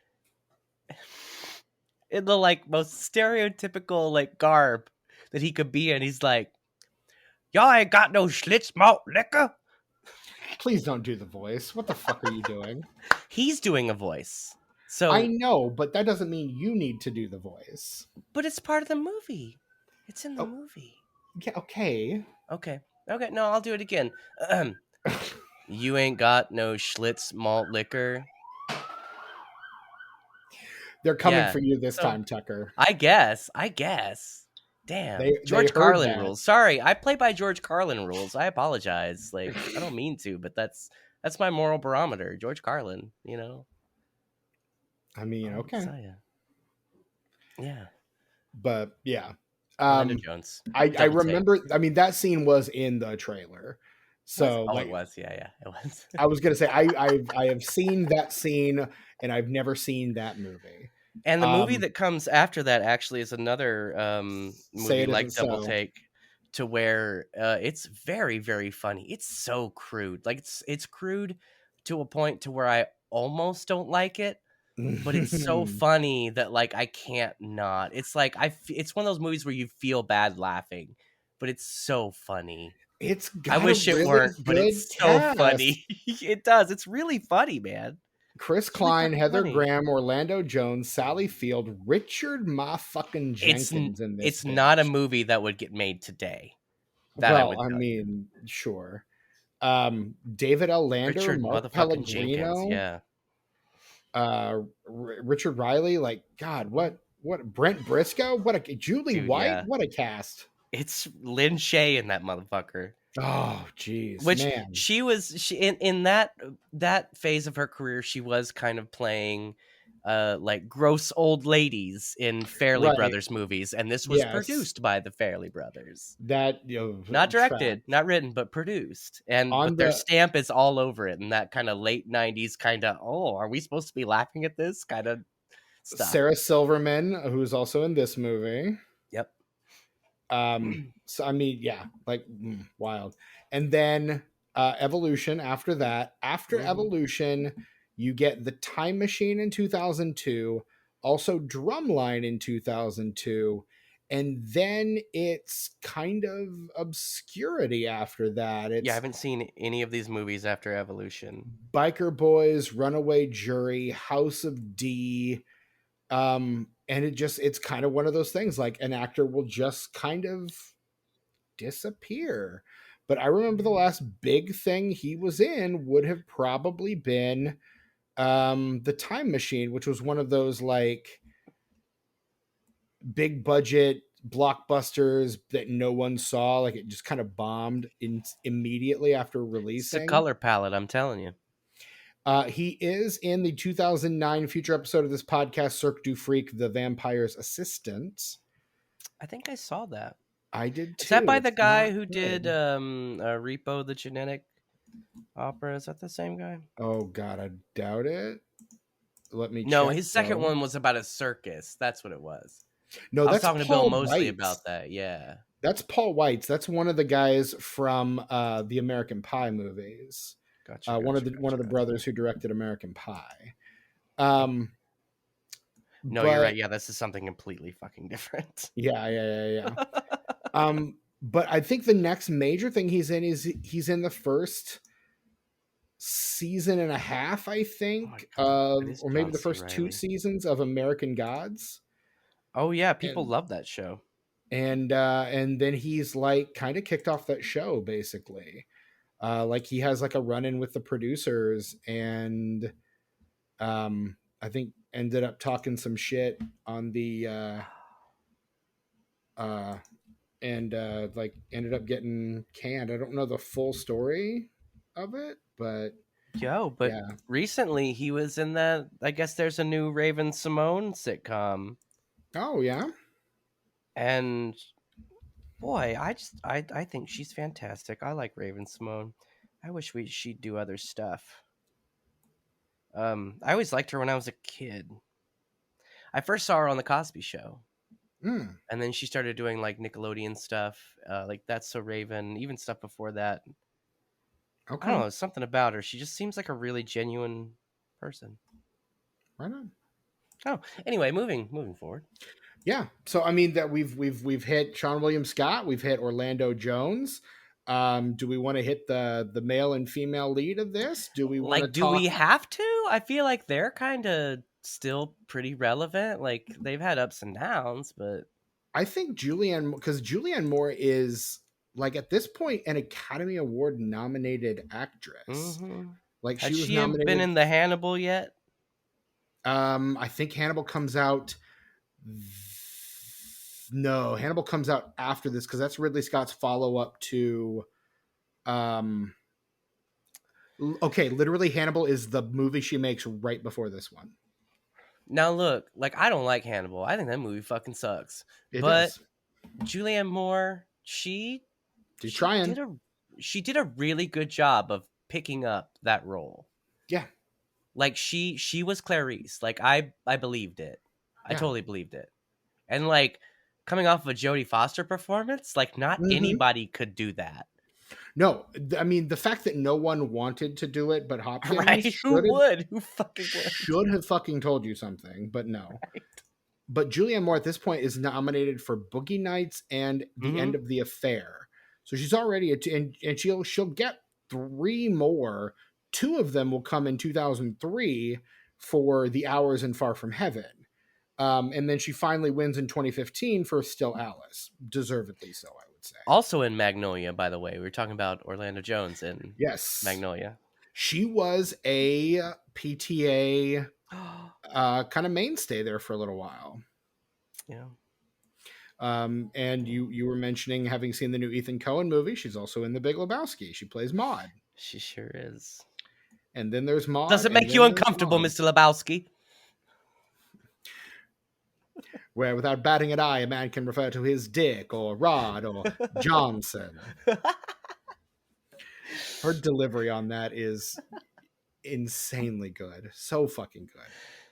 in the like most stereotypical like garb that he could be in, he's like, "Y'all ain't got no Schlitz malt liquor." Please don't do the voice. What the fuck are you doing? He's doing a voice. So I know, but that doesn't mean you need to do the voice. but it's part of the movie. It's in the Oh. movie. Yeah, okay. Okay. No, I'll do it again. You ain't got no Schlitz malt liquor. They're coming Yeah, for you this so- time, Tucker. I guess. Damn. They George heard Carlin that. rules. Sorry, I play by George Carlin rules. I apologize. Like, I don't mean to, but that's my moral barometer. George Carlin, you know. I mean, okay. So, yeah. But yeah. Orlando Jones. I Double remember, I mean, that scene was in the trailer. So Oh, like, it was. Yeah, it was. I was gonna say I have seen that scene and I've never seen that movie. And the movie that comes after that actually is another movie like Double Take, to where it's very, very funny. It's so crude. Like it's crude to a point to where I almost don't like it, but it's so funny that like I can't not. It's like it's one of those movies where you feel bad laughing, but it's so funny. It's got I wish a really it weren't, but it's so cast. funny. It does. It's really funny, man. Chris Klein, Heather Graham, Orlando Jones, Sally Field, Richard fucking Jenkins in this. It's not a movie that would get made today. I mean, sure. David L. Lander, Richard Mark motherfucking Pellegrino, Jenkins, yeah. Richard Riley, like God, what Brent Briscoe, what a Julie White, yeah. What a cast. It's Lynn Shay in that motherfucker. Oh, jeez, Which man. she in that phase of her career, she was kind of playing like gross old ladies in Farrelly Brothers movies, and this was produced by the Farrelly Brothers. That not directed, not written, but produced, and but their stamp is all over it, and that kind of late '90s kind of are we supposed to be laughing at this kind of stuff. Sarah Silverman, who's also in this movie. Yep. So I mean, yeah, like wild. And then Evolution after that. After Evolution, you get The Time Machine in 2002, also Drumline in 2002, and then it's kind of obscurity after that. I haven't seen any of these movies after Evolution. Biker Boys, Runaway Jury, House of D, and it's kind of one of those things, like an actor will just kind of disappear. But I remember the last big thing he was in would have probably been The Time Machine, which was one of those like big budget blockbusters that no one saw. Like it just kind of bombed immediately after releasing. It's the color palette, I'm telling you. He is in the 2009 future episode of this podcast, Cirque du Freak, The Vampire's Assistant. I think I saw that. I did too. Is that by the guy who did Repo the Genetic Opera? Is that the same guy? Oh God, I doubt it. Let me No, check, his second one was about a circus. That's what it was. No, I was that's talking Paul to Bill Mosley Weitz. about that. Yeah. That's Paul Weitz. That's one of the guys from the American Pie movies. Gotcha. One of the brothers who directed American Pie. No, you're right. Yeah, this is something completely fucking different. Yeah. But I think the next major thing he's in is he's in the first season and a half, I Oh my think, god, it is or maybe John the C. first two Riley. seasons of American Gods. Oh yeah, people And love that show. and then he's like kind of kicked off that show basically. Like he has like a run in with the producers, and I think ended up talking some shit on the uh and like ended up getting canned. I don't know the full story of it, but Yo, but yeah. recently he was in that. I guess there's a new Raven Simone sitcom, Oh yeah. and boy, I think she's fantastic. I like Raven Simone. I wish she'd do other stuff. I always liked her when I was a kid. I first saw her on the Cosby Show, Mm, and then she started doing like Nickelodeon stuff, like That's So Raven, even stuff before that. I don't okay. know, something about her. She just seems like a really genuine person. Right on. Oh, anyway, moving forward. Yeah. So I mean that we've hit Seann William Scott, we've hit Orlando Jones. Do we want to hit the male and female lead of this? Do we want to Like, do talk? we have to? I feel like they're kind of still pretty relevant. Like, they've had ups and downs, but I think Julianne, because Julianne Moore is like at this point an Academy Award nominated actress. Like has she was she been nominated. in the Hannibal yet? I think Hannibal comes out. No, Hannibal comes out after this because that's Ridley Scott's follow up to. Um, okay, literally, Hannibal is the movie she makes right before this one. Now, look, like, I don't like Hannibal. I think that movie fucking sucks. It But does. Julianne Moore, she She's she trying. did a she did a really good job of picking up that role. Yeah, Like she was Clarice. Like I believed it. I yeah. totally believed it. And like coming off of a Jodie Foster performance, like not Hmm. anybody could do that. No, I mean the fact that no one wanted to do it, but Hopkins Right? Who would? Who fucking would? should have fucking told you something, but no. Right? But Julianne Moore at this point is nominated for Boogie Nights and The Mm-hmm. End of the Affair. So she's already and she'll get three more. Two of them will come in 2003 for The Hours and Far From Heaven. And then she finally wins in 2015 for Still Alice, deservedly so, I would say. Also in Magnolia, by the way. We were talking about Orlando Jones in Yes, Magnolia. she was a PTA kind of mainstay there for a little while. Yeah. And you were mentioning having seen the new Ethan Coen movie. She's also in The Big Lebowski. She plays Maud. She sure is. And then there's Does Maud, it and make you then there's uncomfortable, Maud. Mr. Lebowski? Where without batting an eye, a man can refer to his dick or Rod or Johnson. Her delivery on that is insanely good. So fucking good.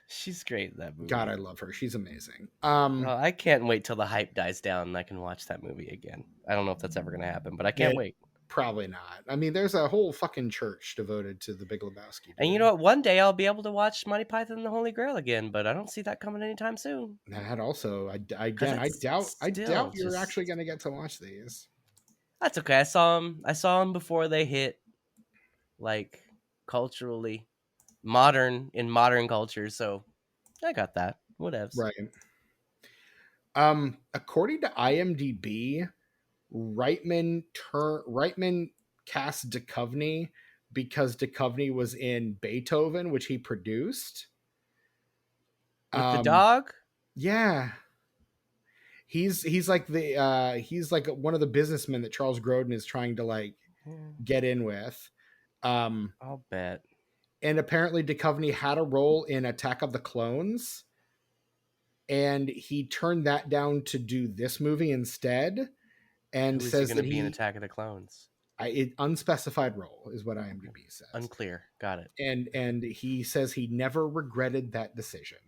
She's great in that movie. God, I love her. She's amazing. Oh, I can't wait till the hype dies down and I can watch that movie again. I don't know if that's ever going to happen, but I can't wait. Probably not. I mean, there's a whole fucking church devoted to the Big Lebowski. Dude. And you know what? One day I'll be able to watch Monty Python and the Holy Grail again, but I don't see that coming anytime soon. That also, Because again, it's I still doubt you're actually just going to get to watch these. that's okay. I saw them. I saw them before they hit like culturally modern culture. So I got that. Whatevs. Right. According to IMDb, Reitman cast Duchovny because Duchovny was in Beethoven, which he produced. With the dog. Yeah, he's like he's like one of the businessmen that Charles Grodin is trying to like get in with. I'll bet. And apparently Duchovny had a role in Attack of the Clones, and he turned that down to do this movie instead. And Who is he says going to that be in Attack of the Clones? unspecified role is what IMDb says. Unclear. Got it. And he says he never regretted that decision.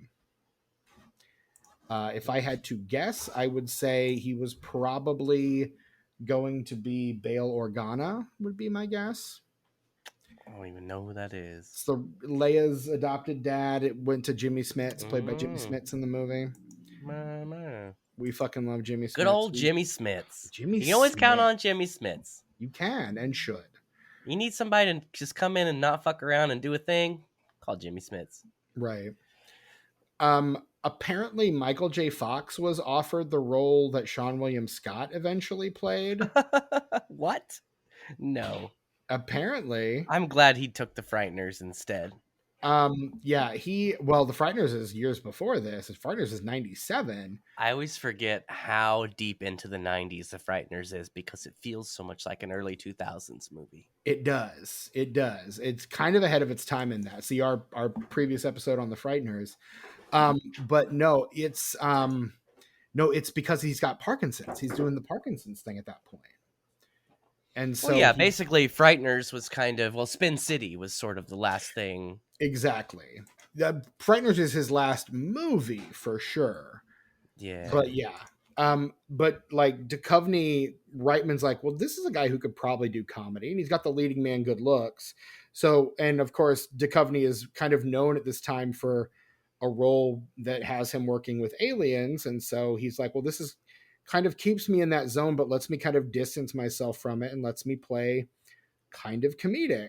If I had to guess, I would say he was probably going to be Bail Organa, would be my guess. I don't even know who that is. So Leia's adopted dad. It went to Jimmy Smits, played by Jimmy Smits in the movie. We fucking love Jimmy Smits. Good old Jimmy Smits. Jimmy You can always count Smits. on Jimmy Smits. You can and should. You need somebody to just come in and not fuck around and do a thing? Call Jimmy Smits. Right. Apparently Michael J. Fox was offered the role that Seann William Scott eventually played. What? No. Apparently. I'm glad he took the Frighteners instead. Yeah, well, the Frighteners is years before this. The Frighteners is 97. I always forget how deep into the 90s the Frighteners is because it feels so much like an early 2000s movie. It does. It does. It's kind of ahead of its time in that. See our previous episode on the Frighteners. But no, it's because he's got Parkinson's. He's doing the Parkinson's thing at that point. And Well, so yeah, he basically Frighteners was kind of, well, Spin City was sort of the last thing. exactly. The Frighteners is his last movie for sure. Yeah. But yeah. But like Duchovny, Reitman's like, well, this is a guy who could probably do comedy, and he's got the leading man good looks. So, and of course, Duchovny is kind of known at this time for a role that has him working with aliens, and so he's like, well, this is kind of keeps me in that zone, but lets me kind of distance myself from it and lets me play kind of comedic.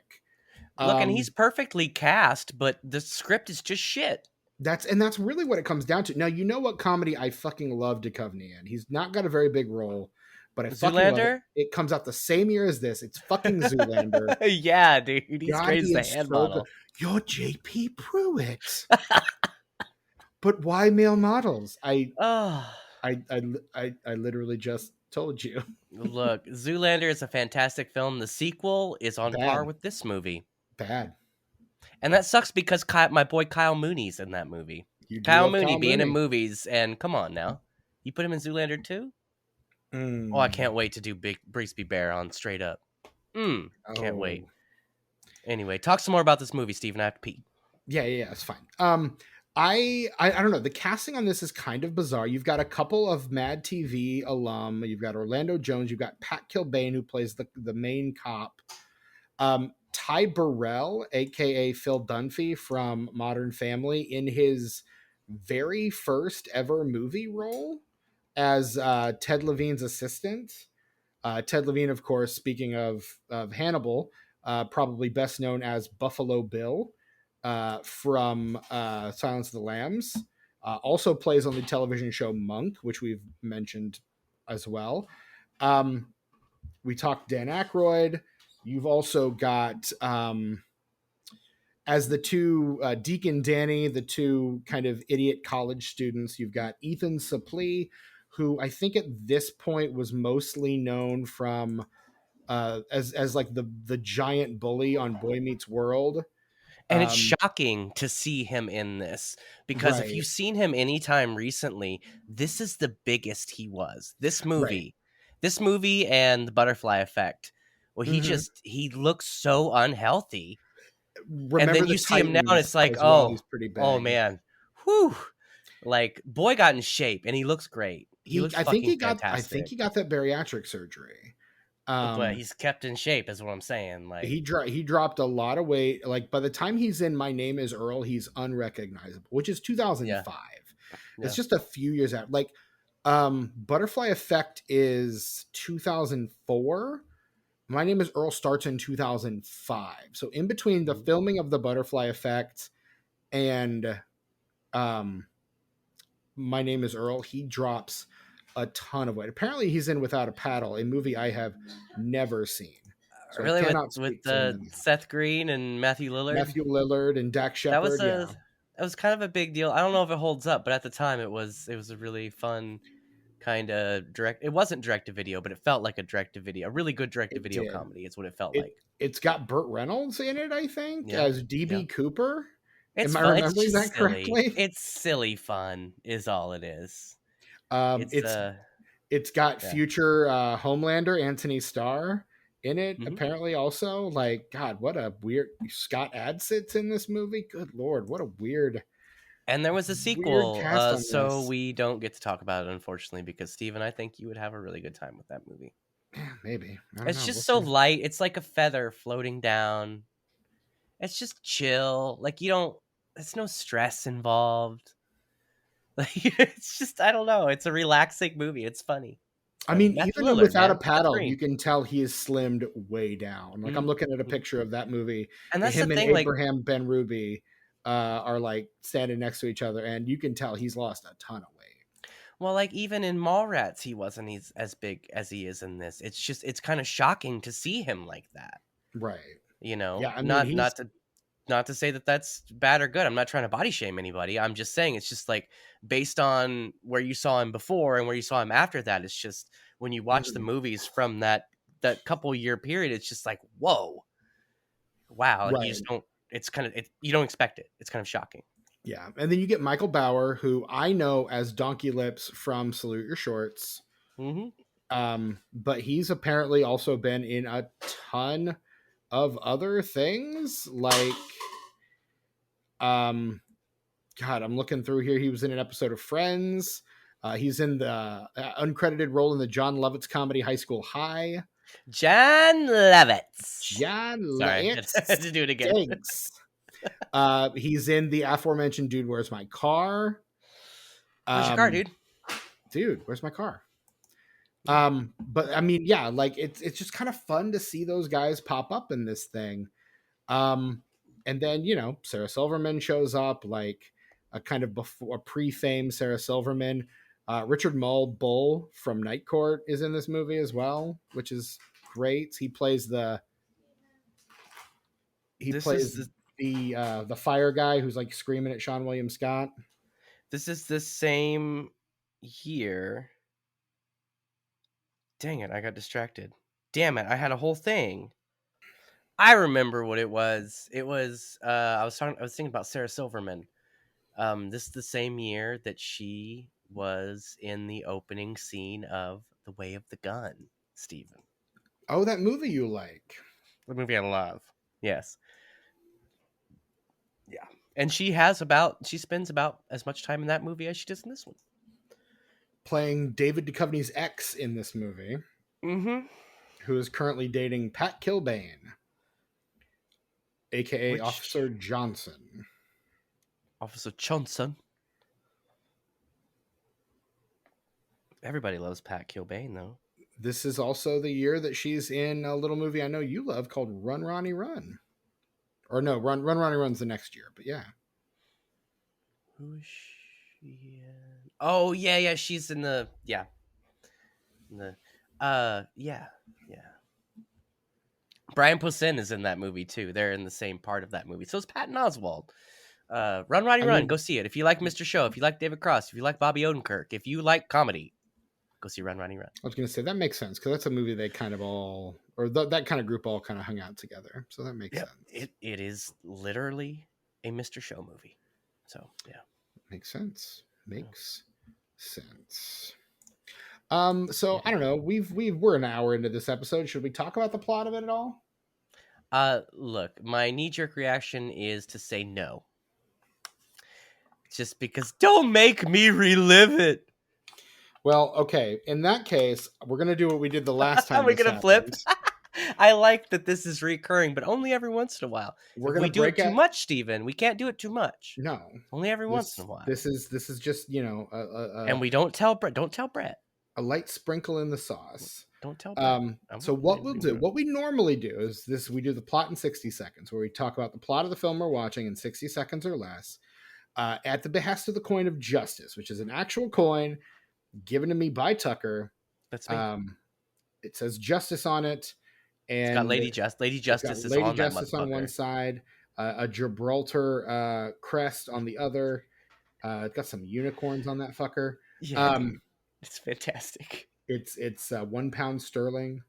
Look, and he's Um, perfectly cast, but the script is just shit. that's really what it comes down to. Now, you know what comedy I fucking love Duchovny in. He's not got a very big role, but I fucking love it. Zoolander? It comes out the same year as this. It's fucking Zoolander. Yeah, dude, he's God, great as he the is hand so good. model. You're JP Pruitt. But why male models? Oh, I literally just told you. look, Zoolander is a fantastic film. The sequel is on par Bad, with this movie. bad. And that sucks because my boy Kyle Mooney's in that movie. You do Kyle love Mooney Kyle being in Mooney. movies, and come on now. You put him in Zoolander too? Oh, I Mm. can't wait to do Big Brigsby Bear on Straight Up. Can't wait. Oh, Anyway, talk some more about this movie, Steven. I have to pee. yeah, it's fine. I don't know. The casting on this is kind of bizarre. You've got a couple of Mad TV alum. You've got Orlando Jones. You've got Pat Kilbane, who plays the main cop. Ty Burrell, aka Phil Dunphy from Modern Family, in his very first ever movie role as Ted Levine's assistant. Ted Levine, of course, speaking of Hannibal, probably best known as Buffalo Bill from Silence of the Lambs. Also plays on the television show Monk, which we've mentioned as well. We talked Dan Aykroyd. You've also got as the two Deacon Danny, the two kind of idiot college students. You've got Ethan Suplee, who I think at this point was mostly known from as like the giant bully on Boy Meets World. And it's Um, shocking to see him in this because if right, you've seen him anytime recently, this is the biggest he was. right. This movie and the Butterfly Effect. Well, Mm-hmm. he looks so unhealthy. And Remember then the you see him now and Titans it's like, as well. He's pretty oh big. man. Whew. Like, boy got in shape and he looks great. He looks fucking I think fantastic. he got that bariatric surgery. But he's kept in shape, is what I'm saying. Like, He dropped a lot of weight. Like by the time he's in My Name Is Earl, he's unrecognizable, which is yeah, 2005. It's yeah. just a few years out. Like Butterfly Effect is 2004. My Name Is Earl starts in 2005. So in between the Mhm. filming of the Butterfly Effect and um My Name Is Earl, he drops a ton of weight. Apparently he's in Without a Paddle, a movie I have never seen. So I Really, cannot with speak for him. Seth Green and Matthew Lillard. Matthew Lillard and Dak That was Shepard, a yeah. that was kind of a big deal. I don't know if it holds up, but at the time it was a really fun kind of direct. It wasn't direct to video, but it felt like a direct to video, a really good direct to It video did. comedy. Is what it felt It like. it's got Burt Reynolds in it, I think, Yeah, as yeah. DB Cooper. It's Am I fun. It's remembering that just silly. correctly? It's silly fun, is all it is. Um, It's it's it's got yeah. future Homelander Anthony Starr in it. hmm Apparently, also like God, what a weird Scott Adsitt's in this movie. Good lord, what a And there was a weird sequel, cast on so this. we don't get to talk about it, unfortunately, because Steven, I think you would have a really good time with that movie. Yeah, maybe I don't It's know. We'll just so see. light. It's like a feather floating down. It's just chill. Like you don't. There's no stress involved. Like it's just I don't know. It's a relaxing movie. It's funny. I mean, Matthew even Lillard, without a man, Seth paddle, you Green. can tell he is slimmed way down. Like I'm Mhm, looking at a mhm. picture of that movie, And and that's the him and thing, like, Abraham Ben Ruby are like standing next to each other, and you can tell he's lost a ton of weight. well, like, even in Mallrats, he wasn't he's as big as he is in this. It's just it's kinda shocking to see him like that, Right. you Yeah. know? I mean, Not to say that that's bad or good. I'm not trying to body shame anybody. I'm just saying it's just, like, based on where you saw him before and where you saw him after that, it's just when you watch the mhm, movies from that couple year period, it's just like, "Whoa. Wow." Like, you just right. don't it's kinda you don't expect it. It's kind of shocking. Yeah. And then you get Michael Bauer, who I know as Donkey Lips from Salute Your Shorts. Mhm. But he's apparently also been in a ton of other things. Like, um, God, I'm looking through here. He was in an episode of Friends. He's in the uncredited role in the John Lovitz comedy High School High. John Lovitz. John Sorry, I had Lovitz to do it again. stinks. He's in the aforementioned Dude, Where's My Car? Where's your car, Um, dude? Dude, where's my car? But I mean, yeah, like it's just kind of fun to see those guys pop up in this thing. Um, and then Sarah Silverman shows up, like a kind of before pre-fame Sarah Silverman. Richard Bull from Night Court is in this movie as well, which is great. He This is plays the the fire guy who's like screaming at Seann William Scott. this is the same year. Dang it, I got distracted. Damn it, I had a whole thing. I remember what it was. It was I was thinking about Sarah Silverman. This is the same year that she was in the opening scene of The Way of the Gun, Stephen. Oh, that movie you like. The movie I love. Yes. Yeah. And she spends about as much time in that movie as she does in this one. Playing David Duchovny's ex in this movie, Mm-hmm. who is currently dating Pat Kilbane, aka Officer Which Johnson. Officer Johnson. Everybody loves Pat Kilbane, though. This is also the year that she's in a little movie I know you love called Run Ronnie Run. Or no, Run Ronnie Run's the next year, but yeah. Who is she in? Oh, yeah, she's in the yeah. Brian Posehn is in that movie too. They're in the same part of that movie. So is Patton Oswalt. Run, Roddy, I Run. Go mean, see it. If you like Mr. Show, if you like David Cross, if you like Bobby Odenkirk, if you like comedy, go see Run, Roddy, Run. I was going to say that makes sense because that's a movie they kind of all, or that kind of group all kind of hung out together. So that makes Yep. sense. It is literally a Mr. Show movie. So yeah. Makes sense. Makes sense. Yeah. So I don't know. We're an hour into this episode. Should we talk about the plot of it at all? Look, my knee-jerk reaction is to say no. Just because don't make me relive it. Well, okay. In that case, we're gonna do what we did the last Are time we this gonna flip? happened. I like that this is recurring, but only every once in a while. We're If gonna we do break it too it. much, Steven, we can't do it too much. No, Only every once in this a while. this is just And we don't tell Brett. Don't tell Brett. a light sprinkle in the sauce. Don't tell Brett. So what we'll do, what we normally do is this: we do the plot in 60 seconds, where we talk about the plot of the film we're watching in 60 seconds or less, at the behest of the coin of justice, which is an actual coin given to me by Tucker. That's me. It says justice on it, It's got and Lady Justice. Lady Justice is Lady on that Justice on one motherfucker. side, a Gibraltar crest on the other. It's got some unicorns on that fucker. Yeah, dude. It's fantastic. It's 1 pound sterling,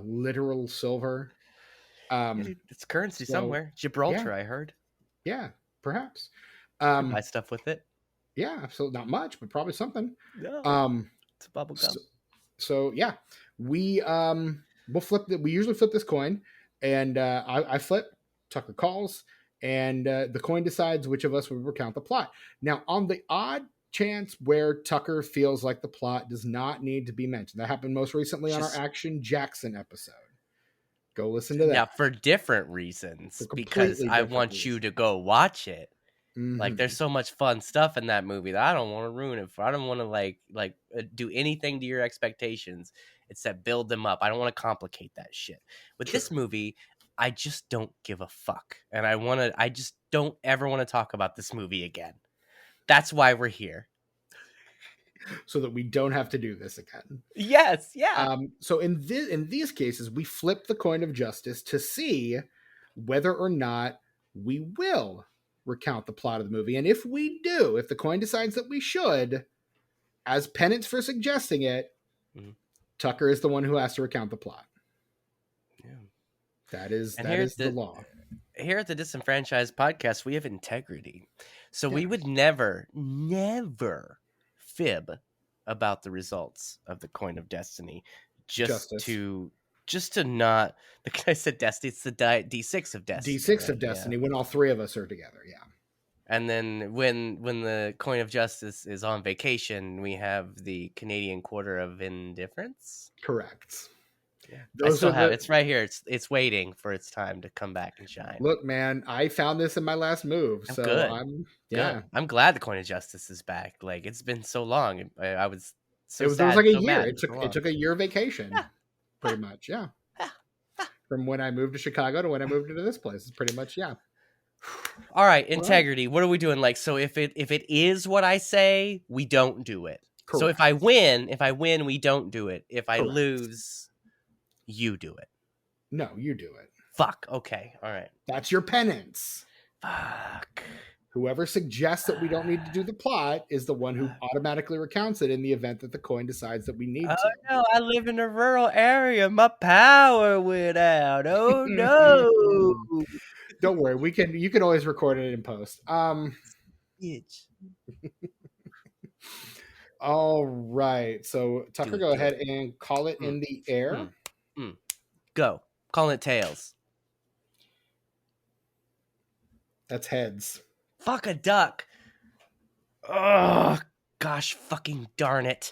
literal silver. Yeah, dude, it's currency somewhere. Gibraltar, yeah, I heard. yeah, perhaps. You buy stuff with it. Yeah, absolutely not much, but probably something. No, it's a bubble gum. So yeah, we'll flip it. We usually flip this coin, and I flip. Tucker calls, and the coin decides which of us will recount the plot. Now, on the odd chance where Tucker feels like the plot does not need to be mentioned, that happened most recently on our Action Jackson episode. Go listen to that. Yeah, for different reasons, For because completely I different want you to go watch it. Like, there's so much fun stuff in that movie that I don't want to ruin it for. I don't want to do anything to your expectations. It's that build them up. I don't want to complicate that shit. With Sure. this movie, I just don't give a fuck, and I just don't ever want to talk about this movie again. That's why we're here. So that we don't have to do this again. Yes, yeah. So in these cases, we flip the coin of justice to see whether or not we will recount the plot of the movie. And if we do, if the coin decides that we should, as penance for suggesting it, Tucker is the one who has to recount the plot. Yeah. That is the law. Here at the Disenfranchised Podcast, we have integrity. So we would never fib about the results of the Coin of Destiny. Just to not, because I said Destiny, it's the D6 of Destiny. D6 of Destiny, when all three of us are together, yeah. And then when the Coin of Justice is on vacation, we have the Canadian Quarter of Indifference. Correct. Yeah. I still have it. It's right here. It's waiting for its time to come back and shine. Look, man, I found this in my last move, so good. Good. I'm glad the Coin of Justice is back. Like, it's been so long. I was so sad. It was like a year. It took a year vacation, pretty much. Yeah. From when I moved to Chicago to when I moved into this place, it's pretty much All right, integrity. What are we doing? Like, so if it is what I say, we don't do it. Correct. So if I win, we don't do it. If I lose, you do it. No, you do it. Fuck. Okay. All right. That's your penance. Fuck. Whoever suggests that we don't need to do the plot is the one who automatically recounts it in the event that the coin decides that we need to. Oh no, I live in a rural area. My power went out. Oh no. Don't worry, you can always record it in post. Bitch. All right. So Tucker, go ahead and call it in the air. Go. Calling it tails. That's heads. Fuck a duck. Oh, gosh fucking darn it.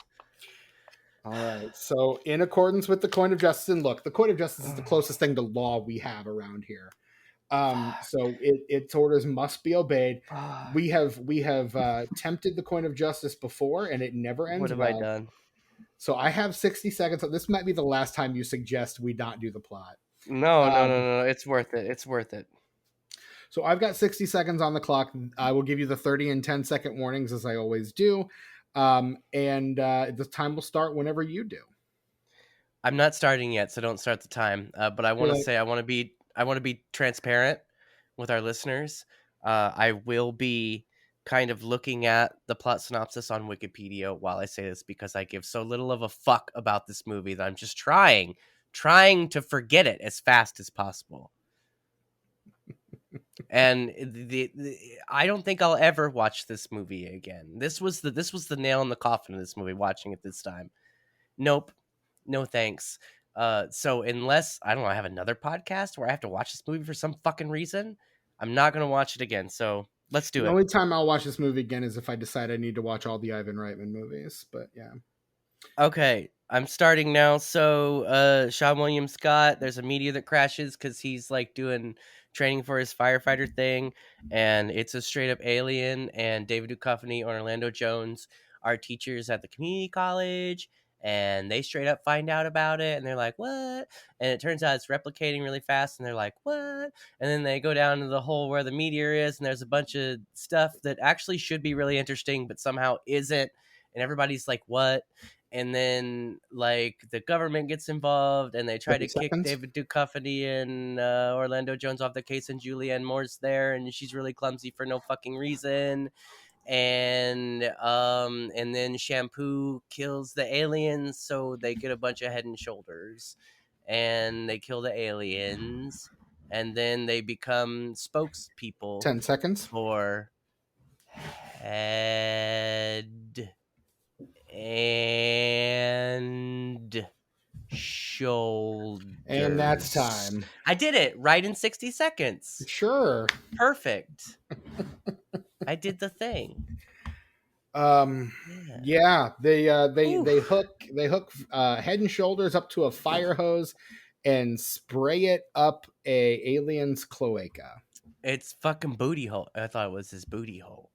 All right. So in accordance with the Coin of Justice, and look, the Coin of Justice is the closest thing to law we have around here. So its orders must be obeyed. We have tempted the Coin of Justice before, and it never ends. What have I done? So I have 60 seconds. This might be the last time you suggest we not do the plot. No. It's worth it. It's worth it. So I've got 60 seconds on the clock. I will give you the 30 and 10-second warnings, as I always do. And the time will start whenever you do. I'm not starting yet, so don't start the time. But I want to say I want to be transparent with our listeners. I will be kind of looking at the plot synopsis on Wikipedia while I say this, because I give so little of a fuck about this movie that I'm just trying to forget it as fast as possible. And I don't think I'll ever watch this movie again. This was the nail in the coffin of this movie, watching it this time. Nope. No thanks. So unless, I don't know, I have another podcast where I have to watch this movie for some fucking reason, I'm not going to watch it again. So let's do it. The only time I'll watch this movie again is if I decide I need to watch all the Ivan Reitman movies. But yeah. Okay. I'm starting now. So Seann William Scott, there's a meteor that crashes because he's like doing training for his firefighter thing, and it's a straight up alien, and David Duchovny and Orlando Jones are teachers at the community college, and they straight up find out about it, and they're like, what? And it turns out it's replicating really fast, and they're like, what? And then they go down to the hole where the meteor is, and there's a bunch of stuff that actually should be really interesting but somehow isn't, and everybody's like, what? And then, like, the government gets involved, and they try to kick David Duchovny and Orlando Jones off the case, and Julianne Moore's there, and she's really clumsy for no fucking reason. And then Shampoo kills the aliens, so they get a bunch of Head and Shoulders, and they kill the aliens, and then they become spokespeople. 10 seconds for Head and Shoulders. And that's time. I did it right in 60 seconds. Sure. Perfect. I did the thing. Yeah, they hook Head and Shoulders up to a fire hose and spray it up a alien's cloaca. It's fucking booty hole. I thought it was his booty hole.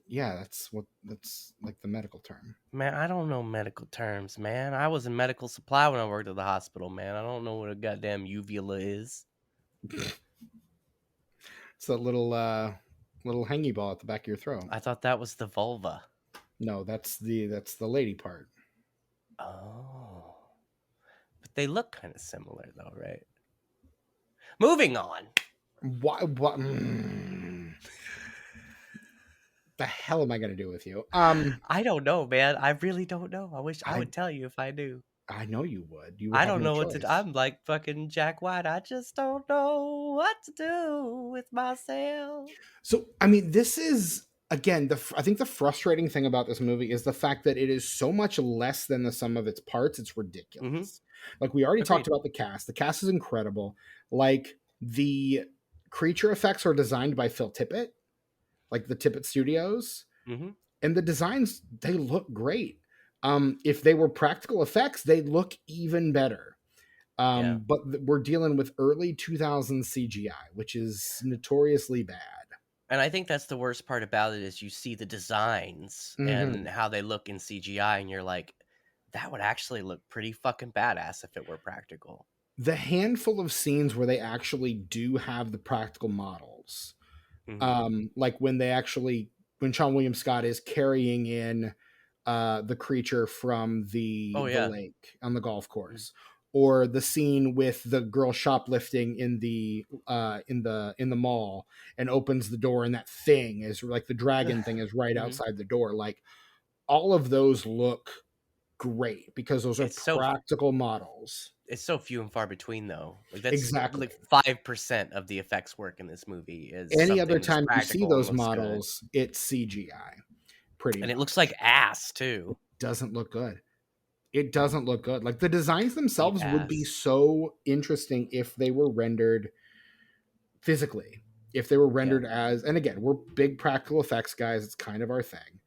Yeah, that's like the medical term. Man, I don't know medical terms, man. I was in medical supply when I worked at the hospital, man. I don't know what a goddamn uvula is. It's a little hangy ball at the back of your throat. I thought that was the vulva. No, that's the lady part. Oh. But they look kind of similar, though, right? Moving on. What the hell am I gonna do with you? I don't know, man. I really don't know. I wish I I would tell you if I knew. I know you would. You would I have don't no know what to do. choice. I'm like fucking Jack White. I just don't know what to do with myself. So, I mean, this is again I think the frustrating thing about this movie is the fact that it is so much less than the sum of its parts. It's Mm-hmm. ridiculous. Like we already talked Agreed. about the cast. The cast is incredible. Like the creature effects are designed by Phil Tippett, like the Tippett Studios, Mm-hmm. and the designs they look great. If they were practical effects, they look even better. Yeah. But we're dealing with early 2000s CGI, which is notoriously bad. And I think that's the worst part about it is you see the designs and Hmm. how they look in CGI, and you're like, that would actually look pretty fucking badass if it were practical. The handful of scenes where they actually do have the practical models, Mm-hmm. like when Seann William Scott is carrying in the creature from Oh the yeah. lake on the golf course, or the scene with the girl shoplifting in the mall and opens the door and that thing is like the dragon thing is right Mm-hmm. outside the door. Like all of those look great because those are It's so practical models. it's so few and far between though. Like that's Exactly. like 5% of the effects work in this movie is Any other something that's time you see practical and those looks good. models, it's CGI, pretty And it looks much. like ass too. Doesn't look good. It doesn't look good. Like the designs Cheap themselves would be ass. so interesting if they were rendered physically. If they were Yeah. rendered as, and again, we're big practical effects guys. It's kind of our thing.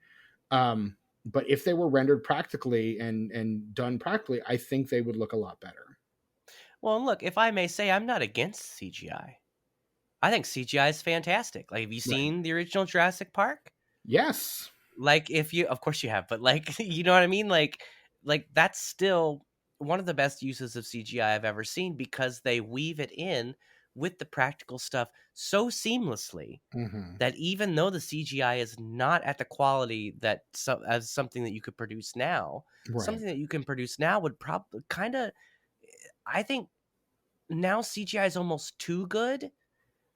But if they were rendered practically and done practically, I think they would look a lot better. Well, and look, if I may say, I'm not against CGI. I think CGI is fantastic. Like, have you Right. seen the original Jurassic Park? Yes. Like, if you, of course you have, but like, you know what I mean? Like that's still one of the best uses of CGI I've ever seen because they weave it in with the practical stuff so seamlessly Hmm. that even though the CGI is not at the quality that as something that you could produce now, Right. something that you can produce now would probably kind of, I think now CGI is almost too good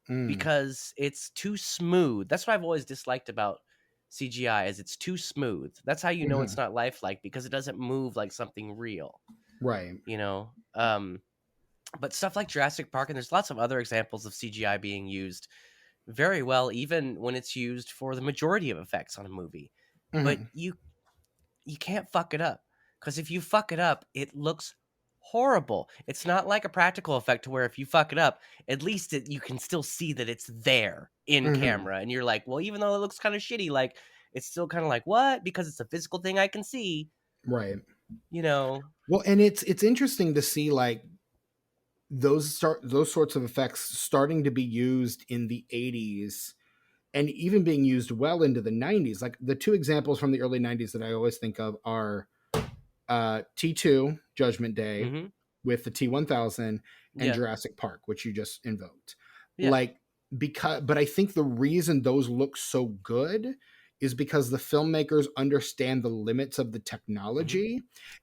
Mm. because it's too smooth. That's what I've always disliked about CGI is it's too smooth. That's how you know it's Hmm. not lifelike because it doesn't move like something real, Right. you know. But stuff like Jurassic Park and there's lots of other examples of CGI being used very well even when it's used for the majority of effects on a movie. But Hmm. you can't fuck it up because if you fuck it up, it looks horrible. It's not like a practical effect to where if you fuck it up, at least you can still see that it's there in Hmm. camera, and you're like, well, even though it looks kind of shitty, like it's still kind of like what because it's a physical thing I can see, Right. you know. Well, and it's interesting to see like those sorts of effects starting to be used in the 80s and even being used well into the 90s. Like the two examples from the early 90s that I always think of are T2 Judgment Day Mm-hmm. with the T1000 and Yeah, Jurassic Park, which you just invoked. yeah. Like but I think the reason those look so good is because the filmmakers understand the limits of the Mm-hmm. technology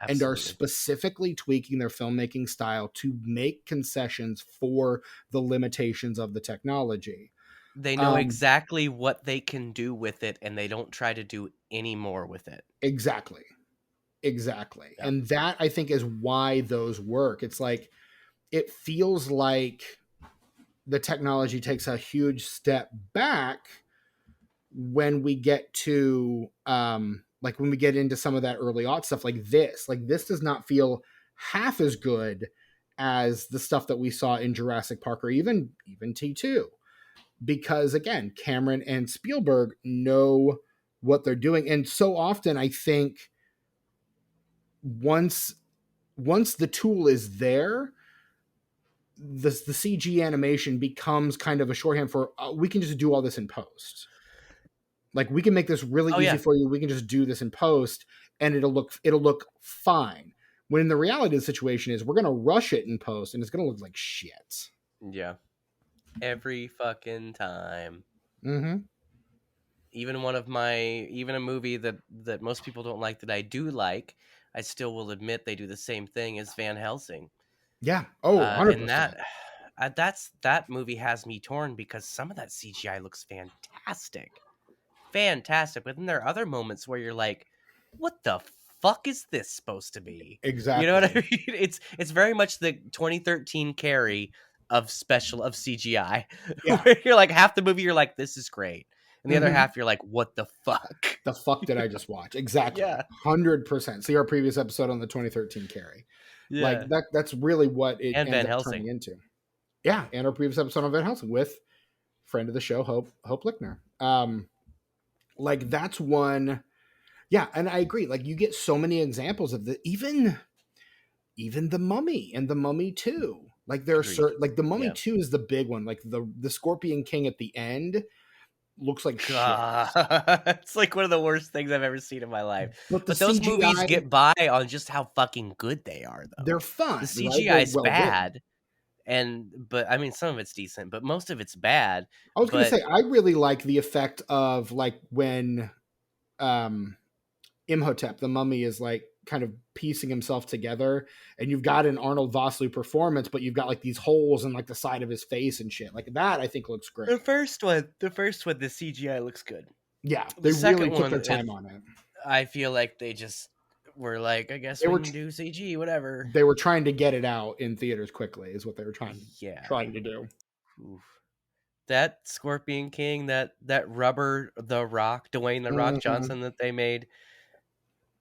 and are Absolutely. specifically tweaking their filmmaking style to make concessions for the limitations of the technology. They know Um, exactly what they can do with it, and they don't try to do any more with it. exactly. Exactly. Yeah. And that I think is why those work. It's like it feels like the technology takes a huge step back when we get to like when we get into some of that early aught stuff like this does not feel half as good as the stuff that we saw in Jurassic Park or even T2 because again Cameron and Spielberg know what they're doing and so often I think once the tool is there the CG animation becomes kind of a shorthand for we can just do all this in post. Like we can make this really Oh easy yeah, for you. We can just do this in post, and it'll look fine. When the reality of the situation is, we're gonna rush it in post, and it's gonna look like shit. yeah. Every fucking time. Mm-hmm. Even a movie that most people don't like that I do like, I still will admit they do the same thing as Van Helsing. Yeah. Oh, And 100%. that movie has me torn because some of that CGI looks fantastic. Fantastic. But then there are other moments where you're like, what the fuck is this supposed to be? You know what I Exactly. mean? It's very much the 2013 Carrie of CGI. Yeah. Where you're like half the movie you're like, this is great. And the other Mm-hmm. half you're like, what the fuck? The fuck did I just watch? Exactly. Yeah. 100%. See our previous episode on the 2013 Carrie. Like Yeah. that's really what it And ends Van up turning Helsing. into. Yeah, and our previous episode on Van Helsing with friend of the show, Hope Lickner. Like that's one. Yeah, and I agree. Like you get so many examples of the even the Mummy and the Mummy 2. Like there are Agreed. certain, like the Mummy Yeah. 2 is the big one. Like the Scorpion King at the end looks like shit. God, it's like one of the worst things I've ever seen in my life. But the But those movies CGI, get by on just how fucking good they are, they're though. The fun, right? CGI They're is well written. bad, but I mean, some of it's decent, but most of it's bad. I was gonna But say I really like the effect of like when um Imhotep, the mummy, is like kind of piecing himself together, and you've got an Arnold Vosloo performance, but you've got like these holes in like the side of his face and shit. Like that, I think looks great. the CGI looks good. Yeah, The they really second took one, their time on it. I feel like they just were like, I guess They we were can do CG, whatever. they were trying to get it out in theaters quickly, is what they were Yeah. trying to do. Oof. That Scorpion King, that rubber the Rock, Dwayne the Rock Mm-hmm. Johnson that they made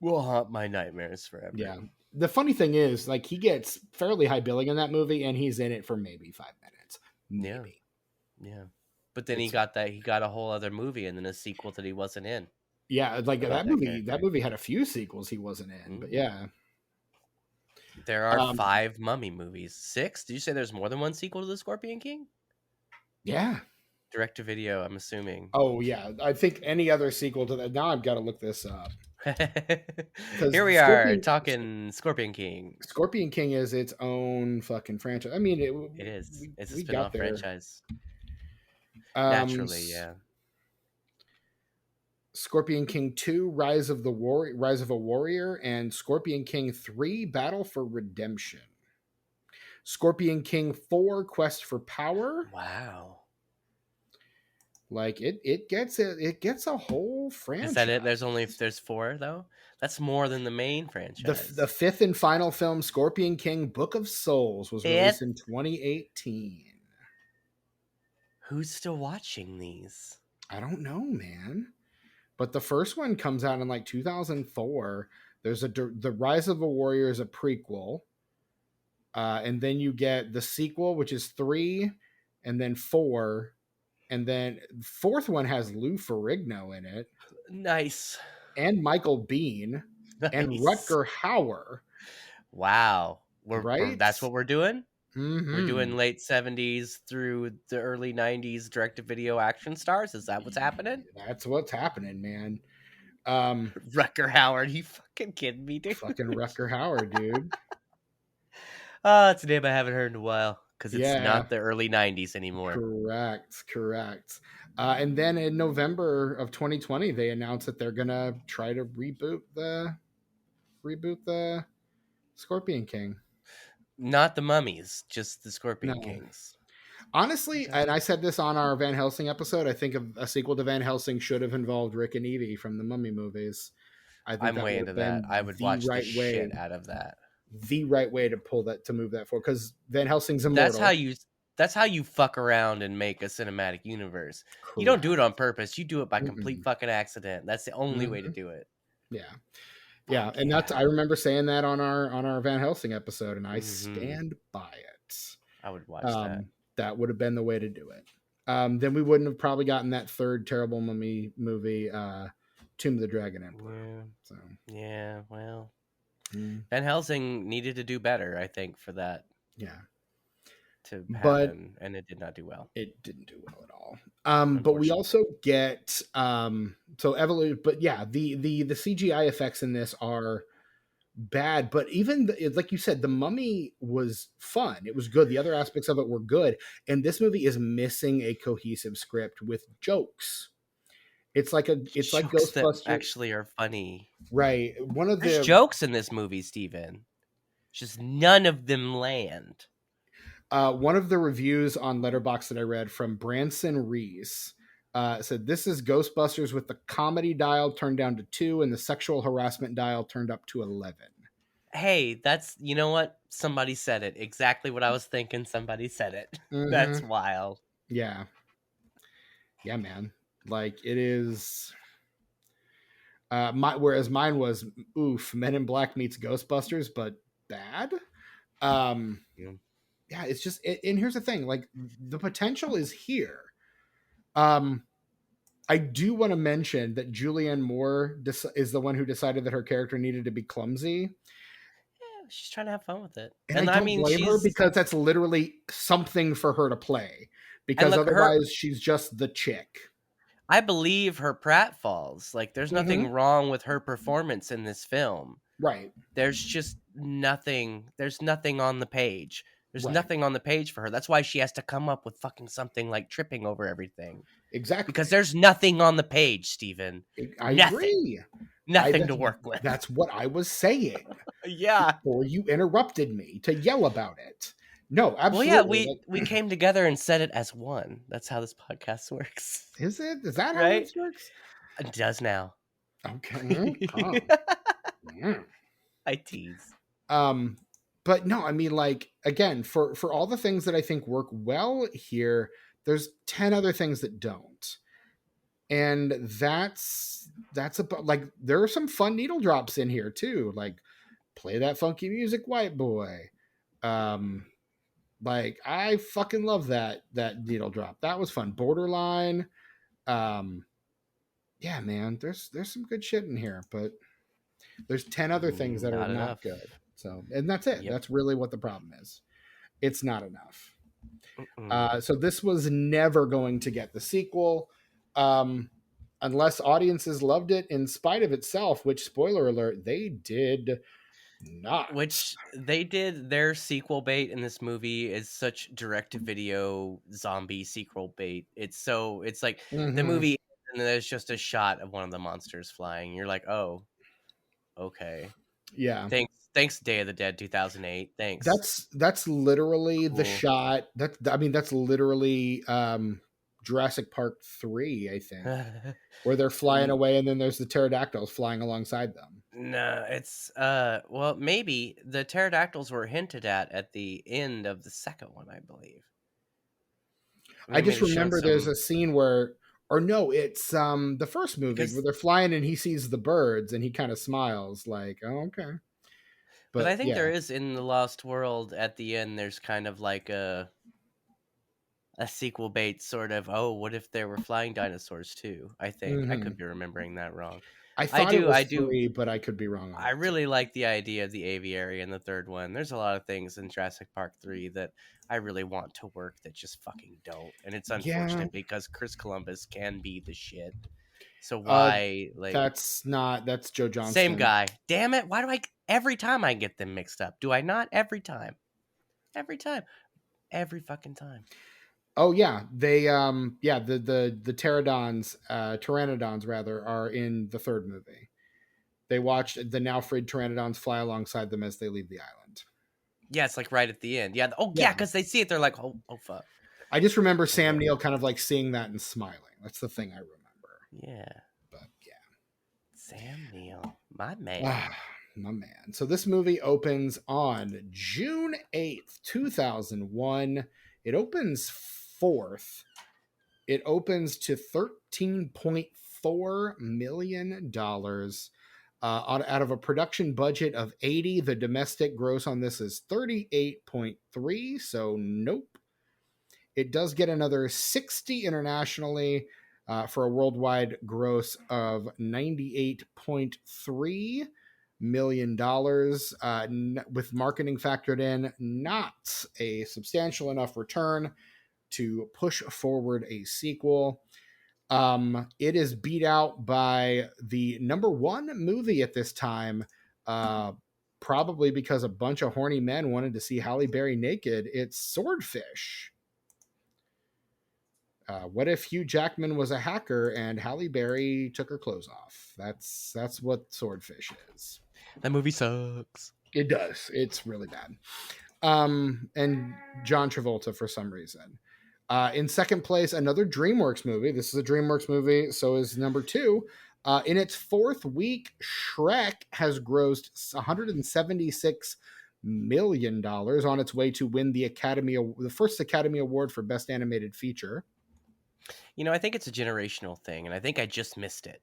will haunt my nightmares forever. Yeah. The funny thing is, like, he gets fairly high billing in that movie, and he's in it for maybe 5 minutes, Yeah, maybe. yeah. But then It's he got a whole other movie and then a sequel that he wasn't in yeah, like about that that movie. That character. movie had a few sequels he wasn't in, but Mhm. yeah. There are Um, 5 Mummy movies. 6? Did you say there's more than one sequel to the Scorpion King? yeah. Direct to video, I'm assuming. Oh yeah. I think any other sequel to that. Now I've got to look this up because Here we are talking Scorpion King. Scorpion King is its own fucking franchise. I mean, It is. It's a we got spin-off there. franchise. Um, Naturally, yeah. Scorpion King 2, Rise of a Warrior, and Scorpion King 3, Battle for Redemption. Scorpion King 4, Quest for Power. Wow. Like it gets a whole franchise. Is that it? There's 4 though. That's more than the main The franchise. fifth and final film, Scorpion King: Book of Souls, was It. released in 2018. Who's still watching these? I don't know, man. But the first one comes out in like 2004. There's the Rise of a Warrior is a prequel, and then you get the sequel, which is 3, and then 4, and then fourth one has Lou Ferrigno in it, Nice. and Michael Biehn, and Nice. Rutger Hauer. Wow. Right? That's what we're doing? We're Mm-hmm. doing late 70s through the early 90s direct to video action stars. Is that what's happening? That's what's happening, man. Rucker Howard, you fucking kidding me, dude? Fucking Rutger Hauer, dude. Oh, it's a name I haven't heard in a while because it's Yeah, not the early 90s anymore. correct. And then in November of 2020, they announced that they're gonna try to reboot the Scorpion King. Not the mummies, just the No, Scorpion Kings. honestly, Okay. and I said this on our Van Helsing episode. I think a sequel to Van Helsing should have involved Rick and Evie from the Mummy movies. I think I'm that way would into have that. been I would watch the shit out of that. the right way to move that forward, because Van Helsing's That's how immortal. you fuck around and make a cinematic universe. You don't do it Correct. on purpose. You do it by complete Mm-mm. fucking accident. That's the only way to Mm-hmm. do it. Yeah. Yeah, Fuck and that's yeah. I remember saying that on our Van Helsing episode, and I Hmm. stand by it. I would watch that. That would have been the way to do it. Then we wouldn't have probably gotten that third terrible mummy movie, Tomb of the Dragon Emperor. Yeah. So Yeah. Well, mm, Van Helsing needed to do better, I think, for that. yeah. to but happen, and it did not do well, it didn't do well at all. But we unfortunately. also get so evolution. But yeah, the CGI effects in this are bad. But even like you said, the Mummy was fun. It was good. The other aspects of it were good. And this movie is missing a cohesive script with jokes. It's like Jokes that Ghostbusters, actually are funny. right? One of There's the jokes in this movie, Steven. Just none of them land. one of the reviews on Letterboxd that I read from Branson Reese said this is Ghostbusters with the comedy dial turned down to 2 and the sexual harassment dial turned up to 11. Hey, that's, you know what? Somebody said it. Exactly what I was thinking. Somebody said it. Mm-hmm. That's wild. Yeah, yeah, man. Like it is. Whereas mine was oof, Men in Black meets Ghostbusters, but bad. Um, Yeah. yeah, it's just. And here's the thing: like the potential is here. Um, I do want to mention that Julianne Moore is the one who decided that her character needed to be clumsy. Yeah, she's trying to have fun with it. And I And I don't mean, blame her she's. because that's literally something for her to play. And Because look, her. otherwise, she's just the chick. I believe her pratfalls. Like, there's nothing Mm-hmm. wrong with her performance in this film. Right. There's just nothing. There's nothing on the page. There's Right. nothing on the page for her. That's why she has to come up with fucking something like tripping over everything. Because Exactly. there's nothing on the page, Steven. I Nothing. agree. Nothing to work with. That's what I was saying Yeah. before you interrupted me to yell about it. No, Well, yeah, absolutely. we came together and said it as one. That's how this podcast works. Is it? Is that how Right? this works? It does now. Okay. Huh. Mm. I tease. Um, but no, I mean, like again, for all the things that I think work well here, there's 10 other things that don't, and that's about like there are some fun needle drops in here too, like play that funky music, white boy. Um, like I fucking love that needle drop. That was fun. Borderline. Um, yeah, man. There's some good shit in here, but there's 10 other things that are Not not enough. good. So, and that's it. Yep. That's really what the problem is. It's not enough. Mm-mm. So this was never going to get the sequel, um, unless audiences loved it in spite of itself. Which, spoiler alert, they did not. Which they did. Their sequel bait in this movie is such direct to video zombie sequel bait. It's like the Mm-hmm. movie and there's just a shot of one of the monsters flying. You're like, oh, okay. Yeah, Thanks, Day of the Dead 2008. Thanks. that's literally the Cool. shot. That I mean, that's literally Jurassic Park 3, I think, where they're flying away, and then there's the pterodactyls flying alongside them. No, it's well, maybe the pterodactyls were hinted at the end of the second one, I believe. I They just maybe showed remember there's some a scene where, or no, it's the first movie where because they're flying and he sees the birds and he kind of smiles like, oh, okay. but I But think yeah. there is in the Lost World at the end there's kind of like a sequel bait sort of, oh, what if there were flying dinosaurs too? I think. I Mm-hmm. could be remembering that wrong. I I thought it do was I do 3, but I could be wrong on I that too. really like the idea of the aviary in the third one. There's a lot of things in Jurassic Park 3 that I really want to work that just fucking don't. And it's Yeah. unfortunate because Chris Columbus can be the shit. So Uh, why, like, that's Joe same Johnston. guy. Damn it. Why do every time I get them mixed up? Do I not? Every time. Every time. Every fucking time. Oh yeah, they yeah, the pteranodons rather are in the third movie. They watched the now freed pteranodons fly alongside them as they leave the island. Yeah, it's like right at the end. Yeah. Oh, yeah, Yeah. because they see it. They're like, oh, fuck. I just remember Sam Yeah. Neill kind of like seeing that and smiling. That's the thing I remember. Yeah. But yeah. Sam Neill. My man. Ah, my man. So this movie opens on June 8th, 2001. It opens fourth. It opens to $13.4 million. Out of a production budget of 80, the domestic gross on this is 38.3. So nope. It does get another 60 internationally for a worldwide gross of 98.3. million, with marketing factored in, not a substantial enough return to push forward a sequel. It is beat out by the number one movie at this time, probably because a bunch of horny men wanted to see Halle Berry naked. It's Swordfish. What if Hugh Jackman was a hacker and Halle Berry took her clothes off? That's what Swordfish is. That movie sucks. It does. It's really bad. And John Travolta for some reason. In second place, another DreamWorks movie. This is a DreamWorks movie, so is number two. In its fourth week, Shrek has grossed $176 million on its way to win the first Academy Award for Best Animated Feature. I think it's a generational thing, and I think I just missed it.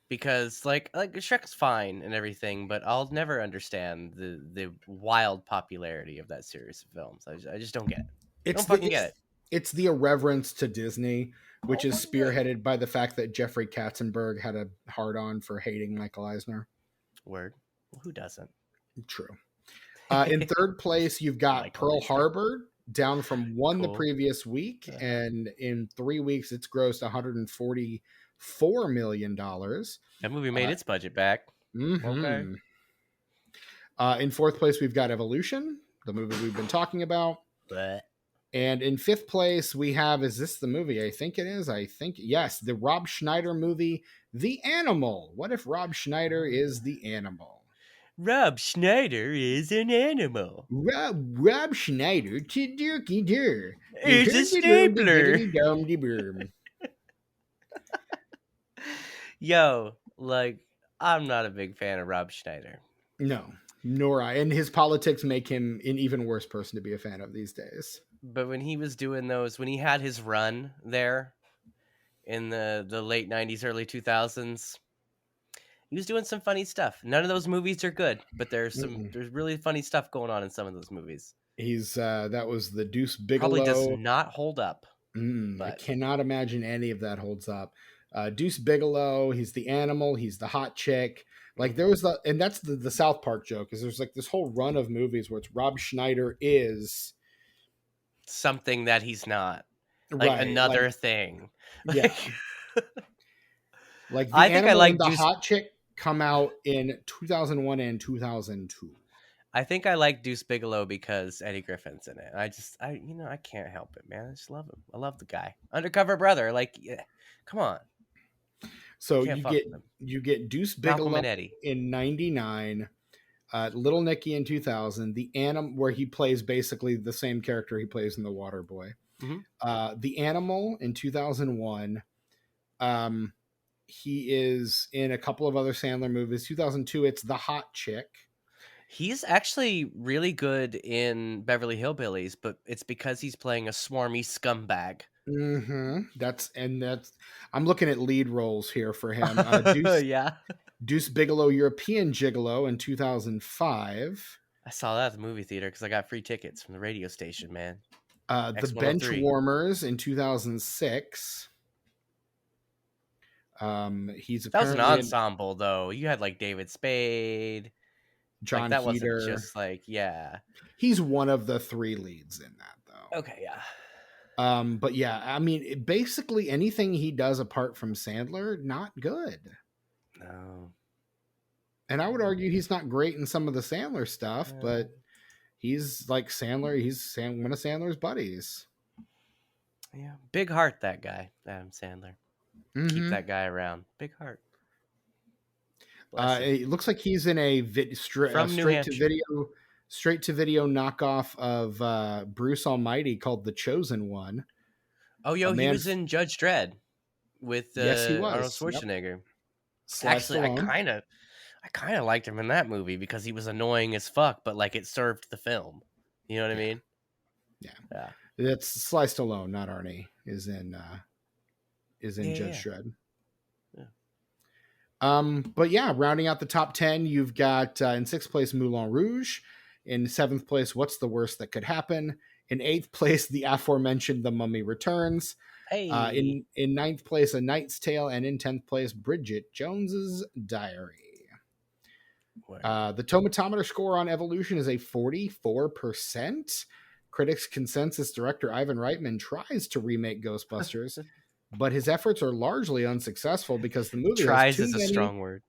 Because like Shrek's fine and everything, but I'll never understand the wild popularity of that series of films. I just don't get it. Get it. It's the irreverence to Disney, which is spearheaded by the fact that Jeffrey Katzenberg had a hard-on for hating Michael Eisner. Word. Well, who doesn't? True. In third place, you've got Pearl Harbor, down from one the previous week, and in 3 weeks, it's grossed $144 million. That movie made its budget back. Mm-hmm. Okay. In fourth place, we've got Evolution, the movie we've been talking about. But And in fifth place, we have, is this the movie? I think it is. Yes, the Rob Schneider movie, The Animal. What if Rob Schneider is the animal? Rob Schneider is an animal. Rob Schneider to Durkey Dur. It's a stapler. Yo, like, I'm not a big fan of Rob Schneider. No, nor I. And his politics make him an even worse person to be a fan of these days. But when he was doing those, when he had his run there in the late 90s, early 2000s, he was doing some funny stuff. None of those movies are good, but there's really funny stuff going on in some of those movies. He's that was the Deuce Bigelow. Probably does not hold up. I cannot imagine any of that holds up. Deuce Bigelow, he's the animal, he's the hot chick. Like there was and that's the South Park joke, is there's like this whole run of movies where it's Rob Schneider is something that he's not. Like another thing. Yeah. Like the animal and the hot chick come out in 2001 and 2002. I think I like Deuce Bigelow because Eddie Griffin's in it. I can't help it, man. I just love him. I love the guy. Undercover Brother, like, yeah, come on. So you get Deuce Bigelow in 99, Little Nicky in 2000, the Animal, where he plays basically the same character he plays in The Waterboy. Mm-hmm. The Animal in 2001. He is in a couple of other Sandler movies. 2002, it's The Hot Chick. He's actually really good in Beverly Hillbillies, but it's because he's playing a swarmy scumbag. Mm-hmm. I'm looking at lead roles here for him. Deuce Bigelow, European Gigolo in 2005. I saw that at the movie theater because I got free tickets from the radio station, man. The Benchwarmers in 2006. He's that was an ensemble though. You had like David Spade, John that Heater. Wasn't just like he's one of the three leads in that though. Okay, yeah. But yeah, I mean, basically anything he does apart from Sandler, not good. No. And I would argue he's not great in some of the Sandler stuff, but he's like Sandler. He's one of Sandler's buddies. Yeah, big heart, that guy, Adam Sandler. Mm-hmm. Keep that guy around. Big heart. It looks like he's in a straight to video knockoff of Bruce Almighty called The Chosen One. Oh, he was in Judge Dredd with yes, he was. Arnold Schwarzenegger. Yep. Actually, I kind of liked him in that movie because he was annoying as fuck, but like it served the film. You know what I mean? Yeah. That's Sly Stallone, not Arnie, is in Judge Dredd. Yeah. But yeah, rounding out the top 10, you've got in sixth place Moulin Rouge, in seventh place What's the Worst That Could Happen, in eighth place the aforementioned The Mummy Returns, in ninth place A Knight's Tale, and in 10th place Bridget Jones's Diary. Word. The tomatometer score on Evolution is a 44%. Critics' consensus director Ivan Reitman tries to remake Ghostbusters, but his efforts are largely unsuccessful because the movie has Tries too is a many strong word.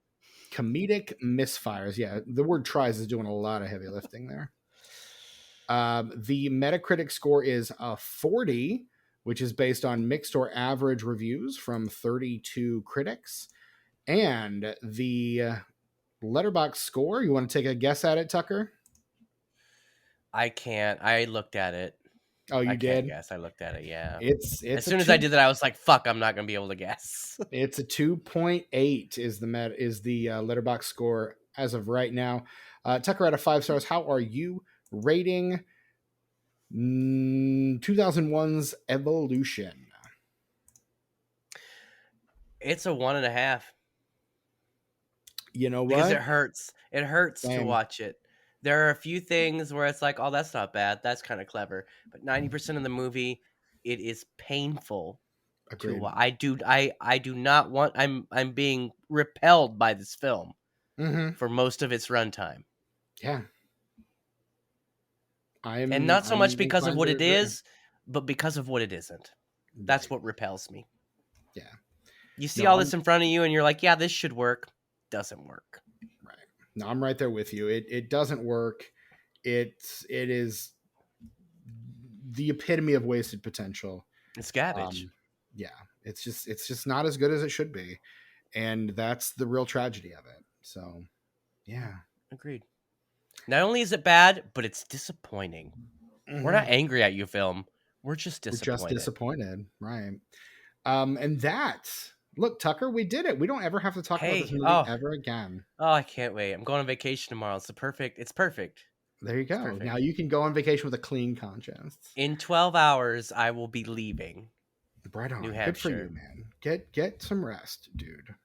comedic misfires. Yeah, the word tries is doing a lot of heavy lifting there. The Metacritic score is a 40, which is based on mixed or average reviews from 32 critics. And the Letterbox score, you want to take a guess at it, Tucker? I can't. I looked at it. Oh, I you can't did? guess. I looked at it. Yeah. It's As a soon as I two did that, I was like, "Fuck! I'm not gonna be able to guess." it's a 2.8 is the Letterbox score as of right now. Tucker, out of 5 stars, how are you rating 2001's Evolution? It's a 1.5 You know because it what? hurts. It hurts to Same. watch it. There are a few things where it's like, "Oh, that's not bad. That's kind of clever." But 90% of the movie, it is painful to Agreed. watch. I do not want. I'm being repelled by this film Mm-hmm. for most of its runtime. Yeah, And I'm not so much I'm because of inclined what to it agree. is, but because of what it isn't. That's Right. what repels me. Yeah. You see No, all I'm this in front of you and you're like, yeah, this should work. Doesn't work. right. No, I'm right there with you. It doesn't work. It is the epitome of wasted potential. It's garbage. Um, yeah, it's just not as good as it should be, and that's the real tragedy of it. So, Yeah, yeah. agreed. Not only is it bad, but it's disappointing. We're not Mhm. angry at you, film. We're just We're just disappointed. disappointed, right? And that look, Tucker, we did it. We don't ever have to talk about this Hey, movie oh, ever again. oh, I can't wait. I'm going on vacation tomorrow. It's perfect. It's perfect. There you It's go. Now perfect. you can go on vacation with a clean conscience. In 12 hours, I will be leaving Right New on. Good for you, Hampshire. man. Get some rest, dude.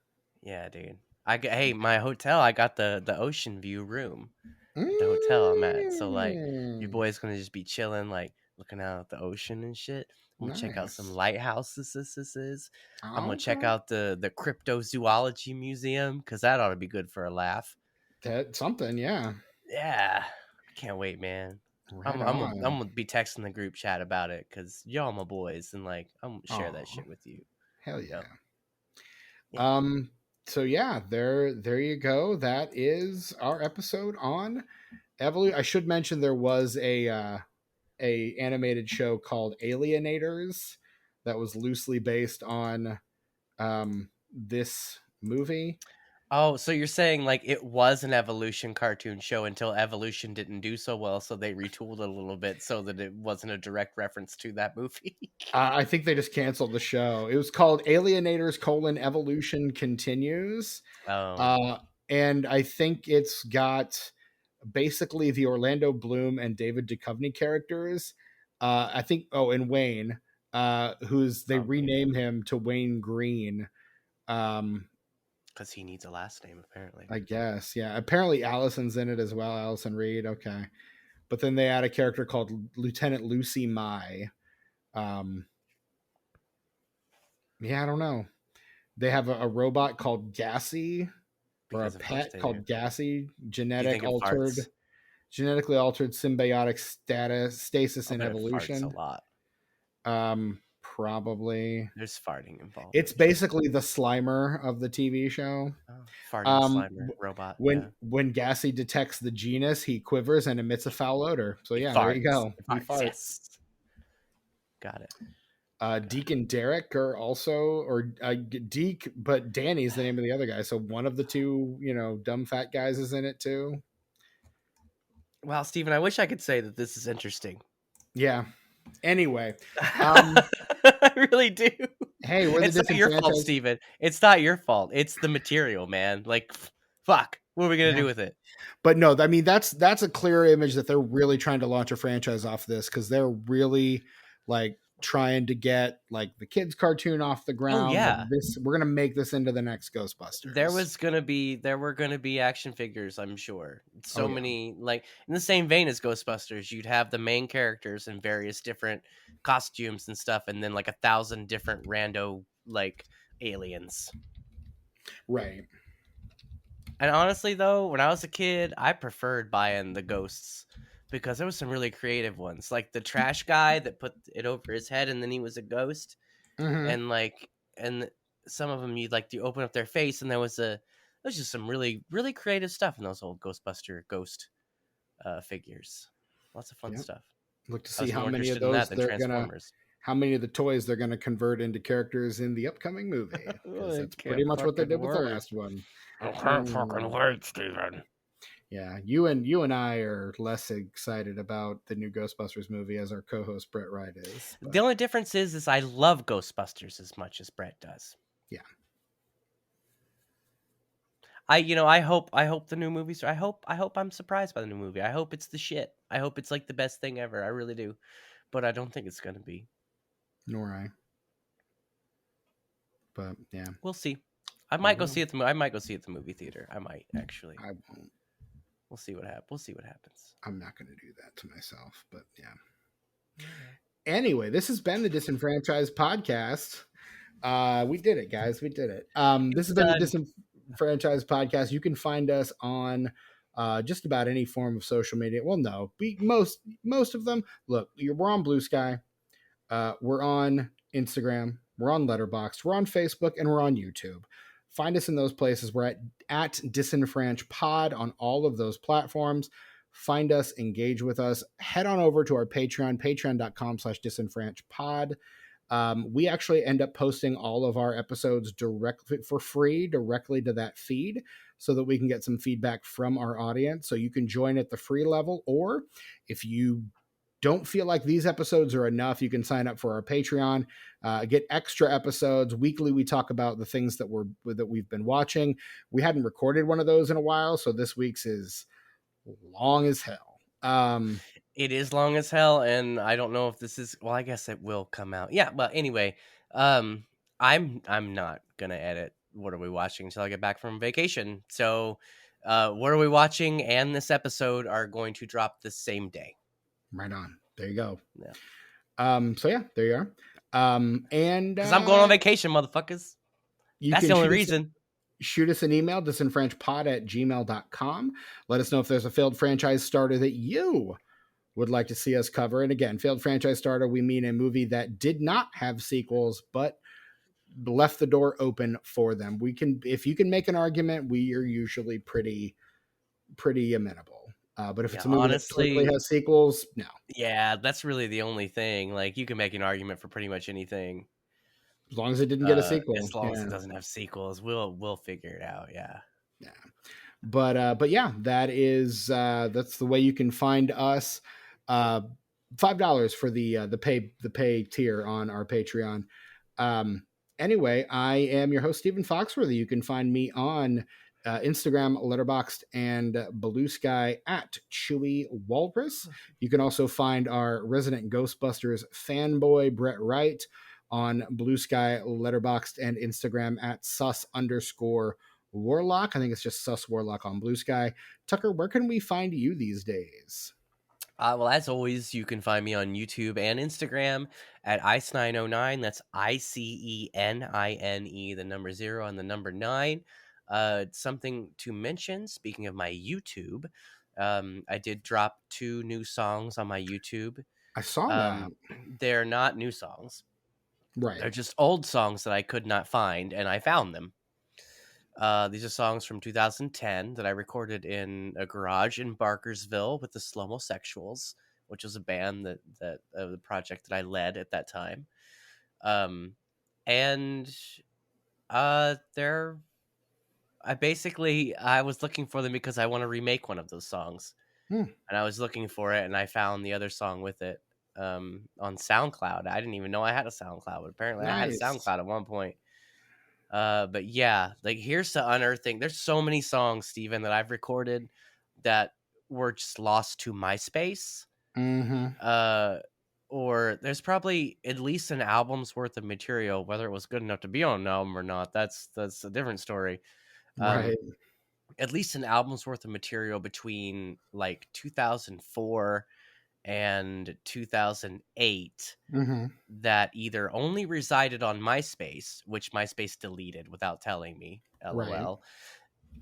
Yeah, dude. Hey, my hotel, I got the ocean view room at the hotel I'm at. So like your Mm, boy's gonna just be chilling, like looking out at the ocean and shit. I'm gonna check out some nice. lighthouses this is. I'm gonna check Okay. out the cryptozoology museum, because that ought to be good for a laugh. That's something, yeah. Yeah. I can't wait, man. Right I'm on. gonna be texting the group chat about it because y'all my boys and like I'm gonna share that Oh, shit with you. hell You know? yeah. Yeah. So yeah, there you go. That is our episode on Evolution. I should mention there was a animated show called Alienators that was loosely based on this movie. Oh, so you're saying like it was an Evolution cartoon show until Evolution didn't do so well, so they retooled it a little bit so that it wasn't a direct reference to that movie? I think they just canceled the show. It was called Alienators: Evolution Continues. Oh, Uh, and I think it's got basically the Orlando Bloom and David Duchovny characters. I think, oh, and Wayne, who's they oh, man, rename him to Wayne Green. Um, because he needs a last name apparently. I guess, yeah. Apparently, Allison's in it as well. Allison Reed, okay. But then they add a character called Lieutenant Lucy Mai. Um, yeah, I don't know. They have a robot called Gassy, or a Because of course pet they do. called Gassy, Do you think it farts? genetically altered symbiotic stasis I'll in bet it farts a evolution. lot. Probably. There's farting involved, It's I'm sure. basically the Slimer of the TV show. Oh, farting Um, Slimer robot. when Yeah, when Gassy detects the genus, he quivers and emits a foul odor. So it yeah, there you farts. go. It He farts. farts. Yes, got it. Got Deke and Derek are also, or Deke, but Danny's the name of the other guy. So one of the two, dumb fat guys is in it too. it. Wow, Steven, I wish I could say that this is interesting. Yeah. Anyway, um, I really do. hey, we're the It's not your fault, disenfranchised. Steven. It's not your fault. It's the material, man. Like, fuck. What are we gonna Yeah, do with it? but no, I mean that's a clear image that they're really trying to launch a franchise off this because they're really like trying to get like the kids cartoon off the Oh ground. Like yeah, this, we're gonna make this into the next Ghostbusters. there were gonna be action figures. I'm sure. Oh So yeah, many, like in the same vein as Ghostbusters. You'd have the main characters in various different costumes and stuff, and then like 1,000 different rando like aliens. right. And honestly, though, when I was a kid, I preferred buying the ghosts because there was some really creative ones, like the trash guy that put it over his head and then he was a ghost, Mm-hmm. and and some of them you open up their face and there's just some really creative stuff in those old Ghostbuster ghost figures. Lots of fun Yep. stuff. Look to I see was how more many of interested in that those than Transformers. how many of the toys they're gonna convert into characters in the upcoming movie, because I that's pretty can't much what they fucking did with the wait. last one. I can't fucking Mm. wait, Steven. Yeah, you and I are less excited about the new Ghostbusters movie as our co-host Brett Wright is, The but only difference is I love Ghostbusters as much as Brett does. yeah, I hope the new movies. I hope I'm surprised by the new movie. I hope it's the shit. I hope it's like the best thing ever. I really do, but I don't think it's gonna be. nor I. But yeah, We'll see. I we might go will. see it. I might go see it at the movie theater. I might actually. I won't. We'll see what happens. We'll see what happens. I'm not going to do that to myself. But yeah. Okay. Anyway, this has been the Disenfranchised Podcast. We did it, guys. We did it. This has been the Done. Disenfranchised Podcast. You can find us on just about any form of social media. Well, no, most of them. Look, we're on Blue Sky. We're on Instagram. We're on Letterboxd. We're on Facebook, and we're on YouTube. Find us in those places. We're at Disenfranch Pod on all of those platforms. Find us, engage with us. Head on over to our Patreon, patreon.com/disenfranchpod. We actually end up posting all of our episodes directly for free, directly to that feed, so that we can get some feedback from our audience. So you can join at the free level, or if you don't feel like these episodes are enough, you can sign up for our Patreon, get extra episodes weekly. We talk about the things that we've been watching. We hadn't recorded one of those in a while, so this week's is long as hell. It is long as hell, and I don't know if this is. Well, I guess it will come out. Yeah, but anyway, um, I'm not gonna edit. What are we watching until I get back from vacation? So, what are we watching? And this episode are going to drop the same day. Right on. There you go. Yeah, So yeah, there you are. And because I'm going on vacation, motherfuckers. you That's can the only reason. shoot us an email, disenfranchpod@gmail.com. Let us know if there's a failed franchise starter that you would like to see us cover. And again, failed franchise starter, we mean a movie that did not have sequels, but left the door open for them. We can, if you can make an argument, we are usually pretty amenable. But if Yeah, it's a movie that totally honestly, has sequels, no. yeah, that's really the only thing. Like, you can make an argument for pretty much anything, As long as it didn't get a sequel, as long as it yeah, doesn't have sequels. We'll figure it out. Yeah. yeah. But yeah, that's the way you can find us. Uh, $5 for the pay tier on our Patreon. Anyway, I am your host Stephen Foxworthy. You can find me on Instagram, Letterboxd, and Blue Sky at Chewy Walrus. You can also find our resident Ghostbusters fanboy Brett Wright on Blue Sky, Letterboxd, and Instagram at sus_Warlock. I think it's just Sus Warlock on Blue Sky. Tucker, where can we find you these days? Well, as always, you can find me on YouTube and Instagram at Ice909. That's ICENINE, the number 0 and the number 9. Something to mention, speaking of my YouTube, I did drop 2 new songs on my YouTube. I saw that. They're not new songs. Right. They're just old songs that I could not find, and I found them. These are songs from 2010 that I recorded in a garage in Barkersville with the Slomosexuals, which was a band that the project that I led at that time. And they're I was looking for them because I want to remake one of those songs, Hmm. and I was looking for it, and I found the other song with it on SoundCloud. I didn't even know I had a SoundCloud, but apparently I had a Nice. SoundCloud at one point. But yeah, like, here's to unearthing. There's so many songs, Steven, that I've recorded that were just lost to MySpace. Mm-hmm. Or there's probably at least an album's worth of material. Whether it was good enough to be on an album or not, that's a different story. Right. At least an album's worth of material between like 2004 and 2008 Mm-hmm. that either only resided on MySpace, which MySpace deleted without telling me, Right. LOL,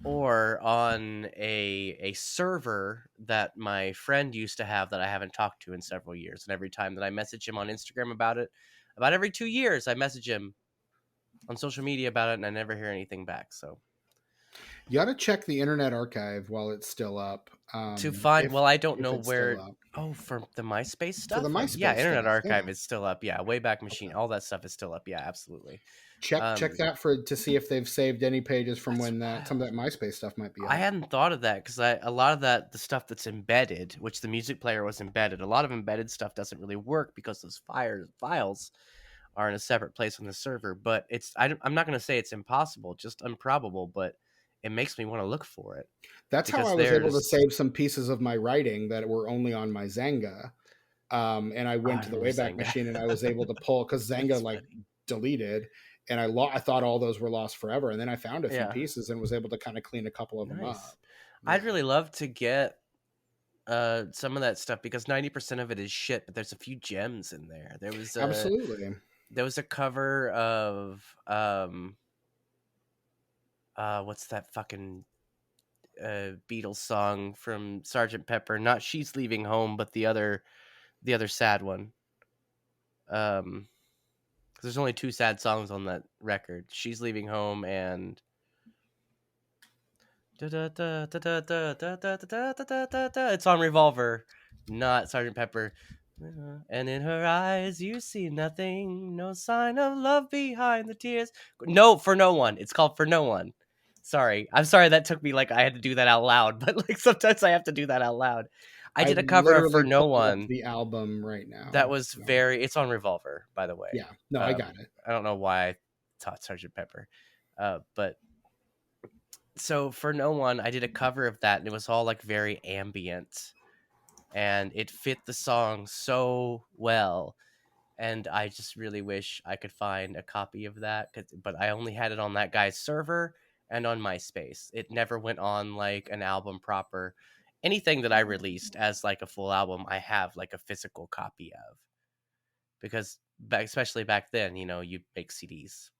or on a server that my friend used to have that I haven't talked to in several years. And every time that I message him on Instagram about it, about every 2 years, I message him on social media about it, and I never hear anything back. So You got to check the Internet Archive while it's still up. to find, If well, I don't if know it's still where. up Oh, for the MySpace for the stuff? Yeah, MySpace Internet stuff, yeah. Archive is still up. Yeah, Wayback Machine, all that stuff is still up. Yeah, absolutely. Check Um, that for to see if they've saved any pages from that's when that some of wild. that MySpace stuff might be I up. hadn't thought of that because a lot of the stuff that's embedded, which the music player was embedded, a lot of embedded stuff doesn't really work because those files are in a separate place on the server. But I'm not going to say it's impossible, just improbable, but it makes me want to look for it That's how because I was able to there's. save some pieces of my writing that were only on my Zanga. And I Oh, went I to the remember Wayback Zanga. Machine and I was able to pull because Zanga That's like funny. deleted, and I thought all those were lost forever, and then I found a few Yeah, pieces and was able to kind of clean a couple of them nice. up. I'd Yeah, really love to get some of that stuff because 90% of it is shit, but there's a few gems in there. absolutely. There was a cover of what's that fucking Beatles song from Sergeant Pepper? Not She's Leaving Home, but the other sad one. 'Cause there's only two sad songs on that record. She's Leaving Home and it's on Revolver, not Sergeant Pepper. And in her eyes, you see nothing, no sign of love behind the tears. No, For No One. It's called For No One. Sorry, I'm sorry that took me like I had to do that out loud, but like sometimes I have to do that out loud. I did a I'm cover of For literally No pulling up One the album right that now. was So very. It's on Revolver, by the way. yeah, no, I got it. I don't know why I taught Sergeant Pepper, but so For No One, I did a cover of that, and it was all like very ambient, and it fit the song so well. And I just really wish I could find a copy of that, but I only had it on that guy's server and on MySpace. It never went on like an album proper. Anything that I released as like a full album, I have like a physical copy of because especially back then, you'd make CDs,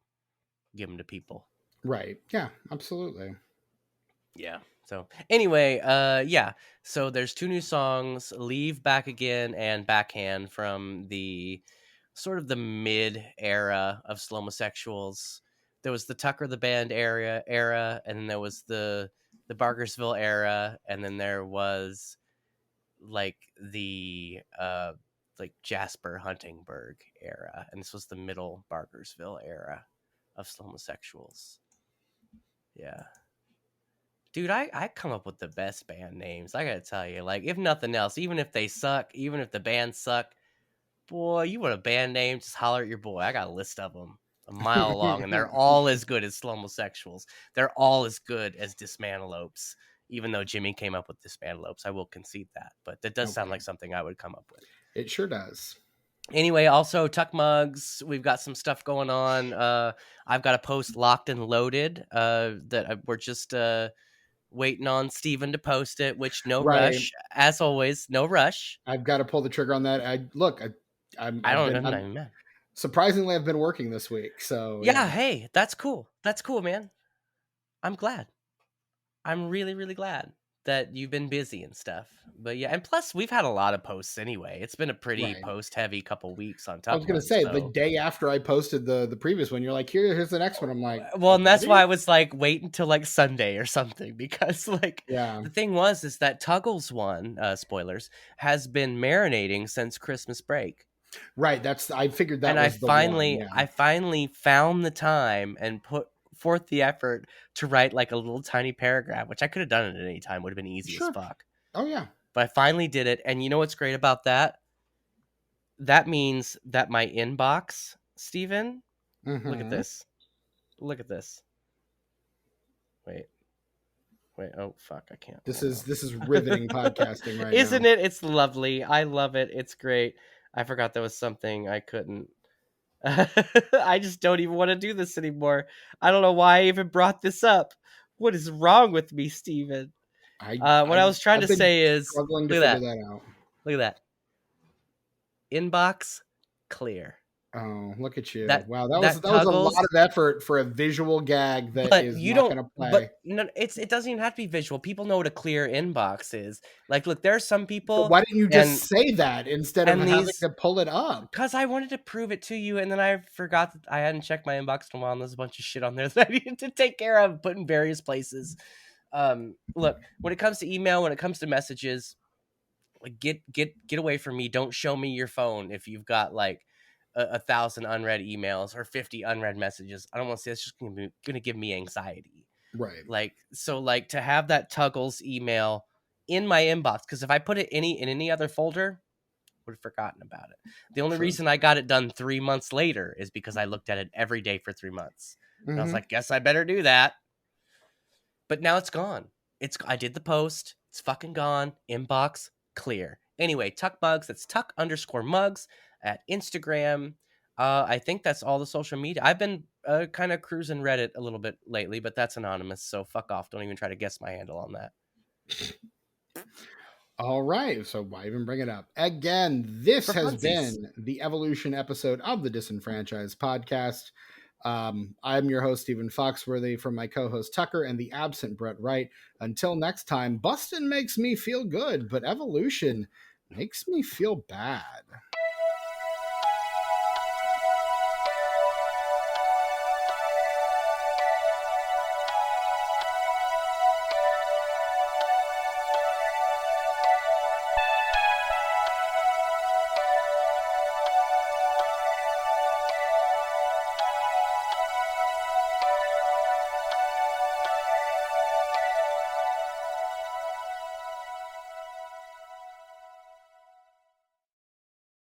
give them to people. Right. Yeah, absolutely. Yeah. So anyway, yeah. So there's two new songs, Leave, Back Again, and Backhand, from the sort of the mid era of Slomosexuals. There was the Tucker the Band era, and then there was the Barkersville era, and then there was like the like Jasper Huntingburg era, and this was the middle Barkersville era of Slomosexuals. Yeah. Dude, I come up with the best band names. I gotta tell you, like, if nothing else, even if they suck, even if the bands suck, boy, you want a band name? Just holler at your boy. I got a list of them a mile long, and they're all as good as Slumosexuals. They're all as good as Dismantelopes. Even though Jimmy came up with Dismantelopes, I will concede that. But that does sound Okay. like something I would come up with. It sure does. Anyway, also Tuck Mugs, we've got some stuff going on. I've got a post locked and loaded that we're just waiting on Steven to post it, which no Right. rush. As always, no rush. I've got to pull the trigger on that. I don't I'm know, man. surprisingly I've been working this week. So Yeah, yeah. hey, that's cool. That's cool, man. I'm glad. I'm really, really glad that you've been busy and stuff. But yeah, and plus we've had a lot of posts anyway. It's been a pretty Right. post heavy couple weeks on I Tuck was gonna Mugs, say the so day after I posted the previous one, you're like, here's the next one. I'm like, well, and that's why I already? was like, wait until like Sunday or something because like Yeah. the thing was is that Tuggles one, spoilers, has been marinating since Christmas break. Right. I figured that And was the one. Yeah. I finally found the time and put forth the effort to write like a little tiny paragraph, which I could have done at any time, would have been easy as Sure. fuck. Oh yeah. But I finally did it, and you know what's great about that? That means that my inbox, Steven, look at Mm-hmm. this. Look at this. Wait. Wait, oh fuck, I can't. This Hold is on. this is riveting podcasting right now. Isn't it? It's lovely. I love it. It's great. I forgot there was something I couldn't. I just don't even want to do this anymore. I don't know why I even brought this up. What is wrong with me, Steven? I What I was trying I've to been say is, struggling to look at figure that. that out. Look at that. Inbox clear. Oh, look at you! That Wow, that that was a lot Tuggles, of effort for a visual gag that but is you not don't. going to But play. no, it doesn't even have to be visual. People know what a clear inbox is. Like, look, there are some But people, why didn't you just and say that instead of and having these to pull it up? because I wanted to prove it to you, and then I forgot that I hadn't checked my inbox in a while, and there's a bunch of shit on there that I needed to take care of, put in various places. Look, when it comes to email, when it comes to messages, like get away from me. Don't show me your phone if you've got like 1,000 unread emails or 50 unread messages. I don't want to say it's just gonna give me anxiety. Right. Like, so like to have that Tuggles email in my inbox, because if I put it in any other folder, would have forgotten about it. The only Sure. reason I got it done 3 months later is because I looked at it every day for 3 months. And I was Mm-hmm. like, guess I better do that. But now it's gone. I did the post. It's fucking gone. Inbox clear. Anyway, Tuck Mugs. That's Tuck_mugs at Instagram. I think that's all the social media. I've been kind of cruising Reddit a little bit lately, but that's anonymous, so fuck off. Don't even try to guess my handle on that. All right. So why even bring it up? Again, this For has funsies. been the evolution episode of the Disenfranchised podcast. I'm your host, Stephen Foxworthy, from my co host, Tucker, and the absent Brett Wright. Until next time, Bustin' makes me feel good, but evolution makes me feel bad.